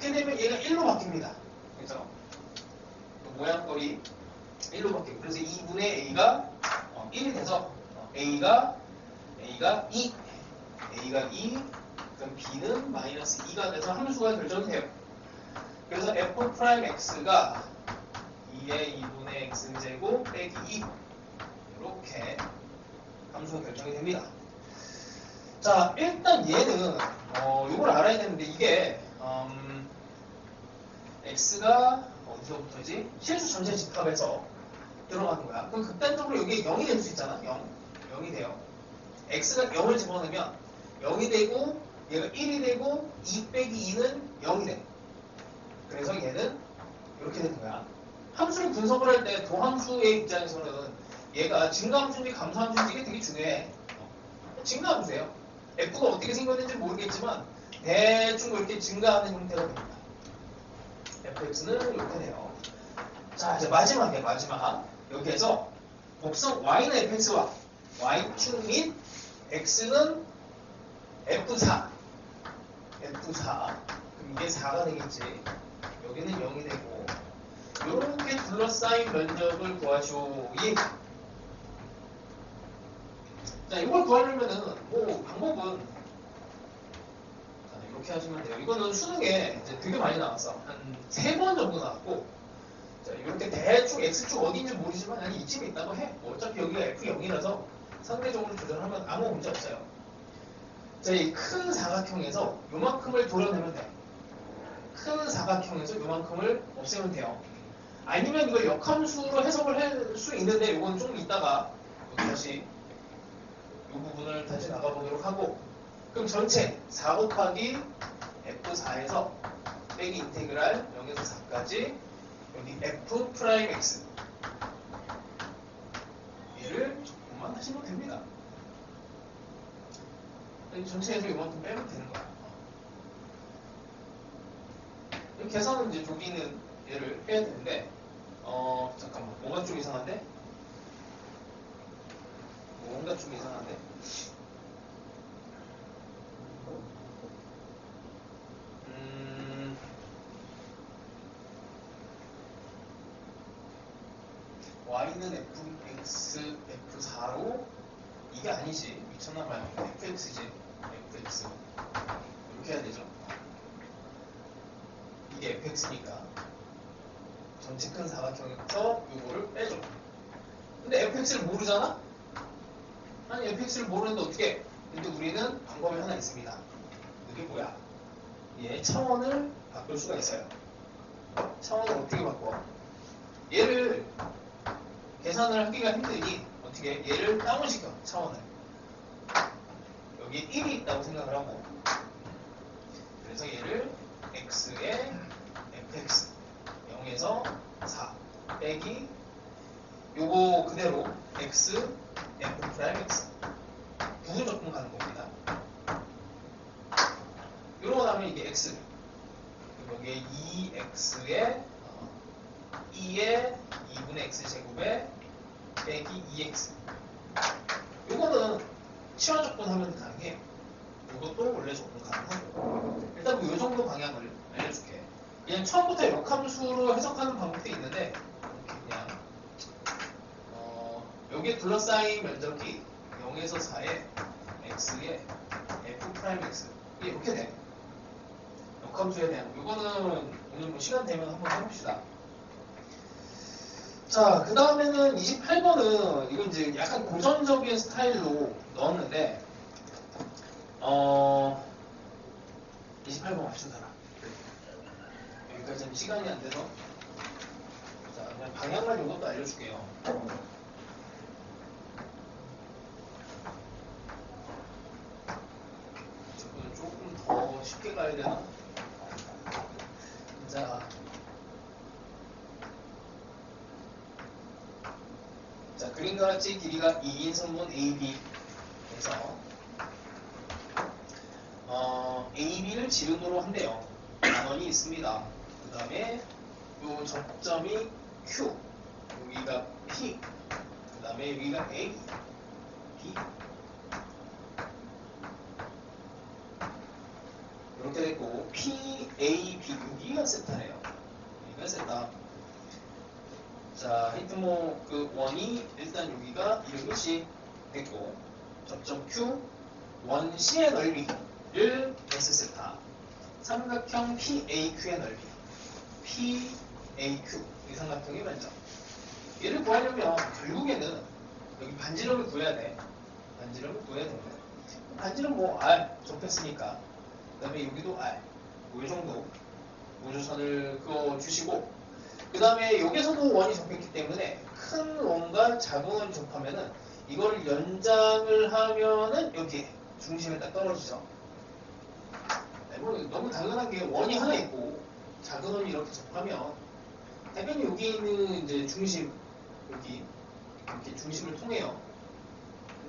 되면 얘가 1로 바뀝니다. 그래서 모양거리 1로 바뀌고 그래서 2분의 a가 1이 돼서 a가 2 그럼 b는 마이너스 2가 돼서 함수가 결정이 돼요. 그래서 f'x가 2의 2분의 x제곱 빼기 2 이렇게 함수가 결정이 됩니다. 자, 일단 얘는 이걸 알아야 되는데 이게 x가 어디서부터지? 실수 전체 집합에서 들어가는 거야. 그럼 극단적으로 여기 0이 될 수 있잖아. 0이 돼요. x가 0을 집어넣으면 0이 되고 얘가 1이 되고 2 빼기 2는 0이 돼. 그래서 얘는 이렇게 되는 거야. 함수를 분석을 할 때 도함수의 입장에서는 얘가 증가함수인지 감소함수인지 이게 되게 중요해. 증가함수예요. f가 어떻게 생겼는지 모르겠지만 대충 이렇게 증가하는 형태가 됩니다. fx는 이렇게 돼요. 자, 이제 마지막 여기에서 곡선 y는 fx와 y축 및 x는 f4 그럼 이게 4가 되겠지. 여기는 0이 되고 이렇게 둘러싸인 면적을 구하시오. 자, 이걸 구하려면은 뭐 방법은 이렇게 하시면 돼요. 이거는 수능에 이제 되게 많이 나왔어. 한 3번 정도 나왔고, 자, 이렇게 대충 x축 어디인지 모르지만 아니 이쯤에 있다고 해. 뭐 어차피 여기가 f0이라서 상대적으로 조절하면 아무 문제 없어요. 자, 이 큰 사각형에서 요만큼을 도려내면 돼. 큰 사각형에서 요만큼을 없애면 돼요. 아니면 이걸 역함수로 해석을 할 수 있는데 이건 좀 이따가 다시 이 부분을 다시 나가보도록 하고, 그럼 전체 4 곱하기 f4에서 빼기 인테그랄 0에서 4까지 여기 f'x 얘를 조금만 하시면 됩니다. 전체에서 이만큼 빼면 되는 거야. 계산은 이제 여기는 얘를 빼야 되는데 잠깐만, 뭔가 좀 이상한데? 뭔가 좀 이상한데? y는 fx, f4로 이게 아니지. 미쳤나봐요. fx지. fx 이렇게 해야 되죠. 이게 fx니까 전체 큰 사각형에서 이거를 빼줘. 근데 fx를 모르잖아? 아니 fx를 모르는데 어떻게? 근데 우리는 방법이 하나 있습니다. 그게 뭐야? 얘 차원을 바꿀 수가 있어요. 차원을 어떻게 바꿔? 얘를 계산을 하기가 힘드니 어떻게? 얘를 다운시켜. 차원을. 여기 1이 있다고 생각을 하고, 그래서 얘를 x에 fx 0에서 4 빼기 요거 그대로 x f'x 부분 적분 가는 겁니다. 이러고 나면 이게 x, 여기에 2x에 2의 2분의 x제곱에 빼기 2x. 요거는 치환 적분하면 가능해요. 이것도 원래 적분 가능하고. 일단 뭐 요 정도 방향을 알려줄게. 그냥 처음부터 역함수로 해석하는 방법도 있는데, 그냥 여기에 둘러싸인 면적이 0에서 4의 x에 f'x 이렇게 돼. 역함수에 대한 이거는 오늘 뭐 시간 되면 한번 해봅시다. 자, 그 다음에는 28번은 이건 이제 약간 고전적인 스타일로 넣었는데 28번 맞춘 사람. 여기까지는 시간이 안 돼서 자, 그냥 방향만 이것도 알려줄게요. 조금 더 쉽게 가야 되나? 자, 그림과 같이 길이가 2인 선분 AB 그래서 AB를 지름으로 한대요. 단원이 있습니다. 그 다음에 요 접점이 Q, 여기가 P, 그 다음에 여기가 A, B 이렇게 됐고 P, A, B 여기가 세타래요. 여기가 세타. 자, 하여튼 뭐 그 원이 일단 여기가 이름이 C 됐고 접점 Q, 원 C의 넓이를 S세타, 삼각형 PAQ의 넓이 PAQ 이 삼각형의 면적. 얘를 구하려면 결국에는 여기 반지름을 구해야 돼. 반지름을 구해야 되는데 반지름 뭐 R 접했으니까 그 다음에 여기도 R 뭐 이 정도 우주선을 그어주시고 그 다음에 여기서도 원이 접했기 때문에 큰 원과 작은 원이 접하면은 이걸 연장을 하면은 여기 중심에 딱 떨어지죠. 네, 뭐 너무 당연한 게 원이 하나 있고 작은 원이 이렇게 접하면 당연히 여기 있는 이제 중심 여기 이렇게 중심을 통해요.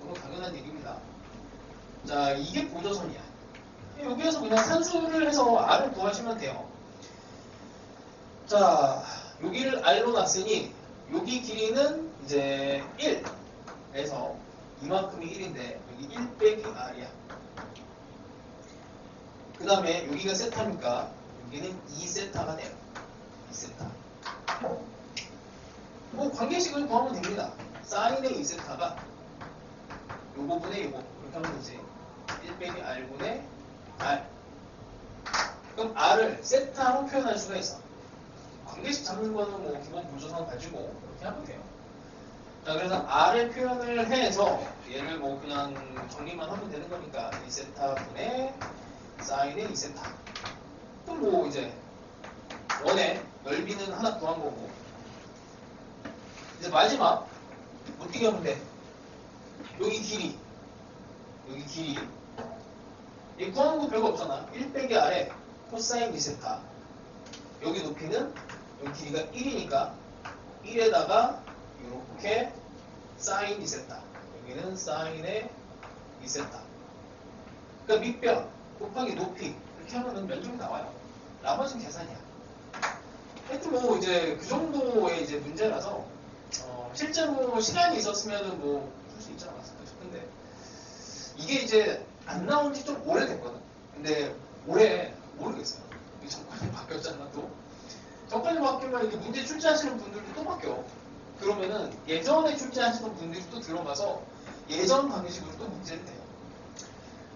너무 당연한 얘기입니다. 자, 이게 보조선이야. 여기에서 그냥 산수를 해서 R을 구하시면 돼요. 자, 여기를 R로 놨으니 여기 길이는 이제 1에서 이만큼이 1인데 여기 1 빼기 R이야. 그 다음에 여기가 세타니까 여기는 2세타가 돼요. 2세타. 뭐 관계식을 구하면 됩니다. 사인의 2세타가 요거 분의 요거 그렇게 하면 되지. 1 빼기 R분의 R. 그럼 R을 세타로 표현할 수가 있어. 관계식 잡는 거는 뭐 기본 보조선 가지고 그렇게 하면 돼요. 자, 그래서 R을 표현을 해서 얘를 뭐 그냥 정리만 하면 되는 거니까 2세타 분의 사인의 2세타. 그럼 뭐 이제 원의 넓이는 하나 구한 거고 이제 마지막 어떻게 하면 돼? 여기 길이 이 구하는 거 별거 없잖아. 1 빼기 R에 코사인 2세타 여기 높이는 여기 길이가 1이니까 1에다가 이렇게 사인 2세타 여기는 사인의 2세타 그러니까 밑변 곱하기 높이 이렇게 하면은 면적이 나와요. 나머지는 계산이야. 하여튼 뭐 이제 그 정도의 이제 문제라서 실제로 시간이 있었으면은 뭐 풀 수 있지 않았을까 싶은데 이게 이제 안 나온 지 좀 오래됐거든. 근데 올해 모르겠어요. 정권이 바뀌었잖아 또. 정권이 바뀌면 이렇게 문제 출제하시는 분들도 또 바뀌어. 그러면은 예전에 출제하시는 분들이 또 들어가서 예전 방식으로 또 문제를 내요.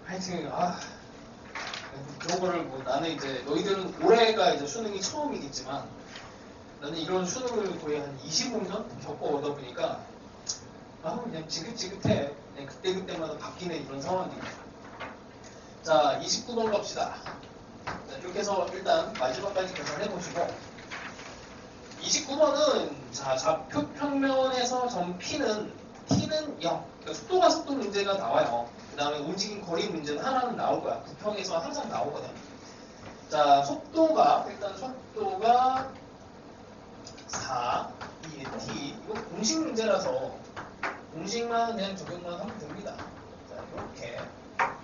하여튼 그런 거를 뭐 나는 이제 너희들은 올해가 이제 수능이 처음이겠지만 나는 이런 수능을 거의 한 25년 겪어오다 보니까 그냥 지긋지긋해. 그냥 그때그때마다 바뀌는 이런 상황이에요. 자, 29번 갑시다. 자, 이렇게 해서 일단 마지막까지 계산해 보시고 29번은 자, 좌표 평면에서 점 P는 T는 0. 그러니까 속도가 속도 문제가 나와요. 그 다음에 움직임 거리 문제는 하나는 나올 거야. 부평에서 항상 나오거든. 자, 일단 속도가 4, 2t. 이거 공식 문제라서 공식만 그냥 적용만 하면 됩니다. 자, 이렇게.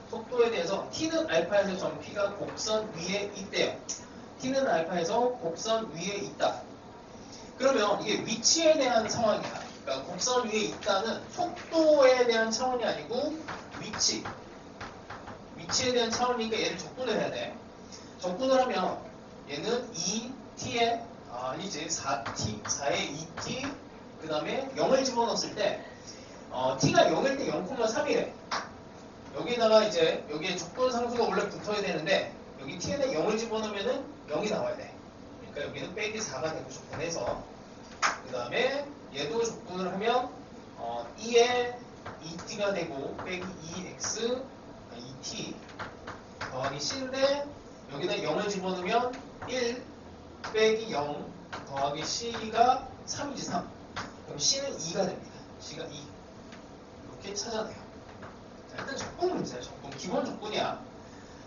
속도에 대해서 T는 알파에서 점 P가 곡선 위에 있대요. T는 알파에서 곡선 위에 있다. 그러면 이게 위치에 대한 상황이야. 그러니까 곡선 위에 있다는 속도에 대한 차원이 아니고 위치에 대한 차원이니까 얘를 적분을 해야 돼. 적분을 하면 얘는 2t에 아니지 4t 4에 2t 그 다음에 0을 집어넣었을 때 t가 0일 때 0,3이래. 여기다가 이제 여기에 적분 상수가 원래 붙어야 되는데 여기 t에다 0을 집어넣으면은 0이 나와야 돼. 그러니까 여기는 빼기 4가 되고 적분해서 그 다음에 얘도 적분을 하면 2에 2t가 되고 빼기 2x 2t 더하기 c인데 여기다 0을 집어넣으면 1 빼기 0 더하기 c가 3이지 3. 그럼 c는 2가 됩니다. c가 2. 이렇게 찾아내요. 자, 일단 적분 문제야. 적분. 기본 적분이야.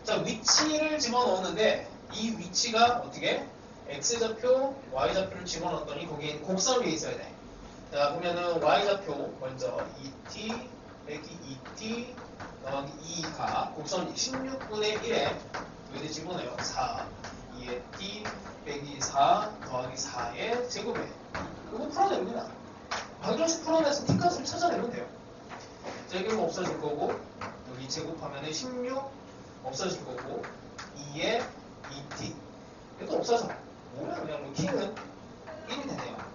자, 위치를 집어넣었는데 이 위치가 어떻게? x좌표, y좌표를 집어넣었더니 거기에 곡선 위에 있어야 돼. 자, 보면은 y좌표 먼저 2t 빼기 2t 더하기 2가 곡선 16분의 1에 여기 집어넣어요. 4, 2의 t 빼기 4 더하기 4의 제곱에 이거 풀어냅니다. 방정식 풀어내서 t값을 찾아내면 돼요. 제곱 없어질 거고 여기 제곱하면 16 없어질 거고 2의 2t 이것도 없어져. 뭐야 그냥 뭐 t는 1이 되네요.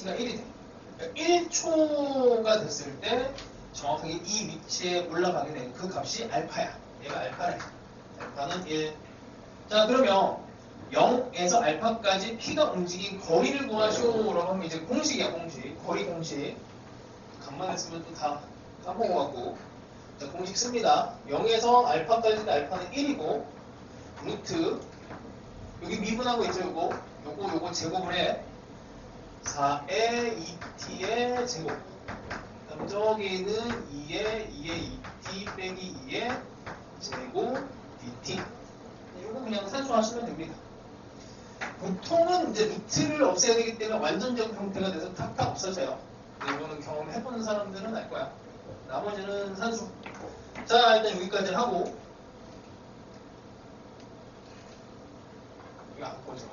t가 1이 돼. 1초가 됐을 때 정확하게 이 위치에 올라가게 되는 그 값이 알파야. 얘가 알파래. 알파는 1. 자, 그러면 0에서 알파까지 p가 움직인 거리를 구하시오라고 하면 이제 공식이야, 공식. 거리 공식. 간만에 쓰면 또 다 까먹어갖고. 자, 공식 씁니다. 0에서 알파까지 알파는 1이고, 루트, 여기 미분하고 있죠, 요거 제곱을 해. 4의 2t의 제곱. 그다음 저기는 2의 2t 빼기 2의 제곱 dt. 이거 그냥 산수하시면 됩니다. 보통은 이제 루트를 없애야 되기 때문에 완전적 형태가 돼서 탁탁 없어져요. 이거는 경험해보는 사람들은 알 거야. 나머지는 산수. 자, 일단 여기까지 하고. 이거 안 꺼져.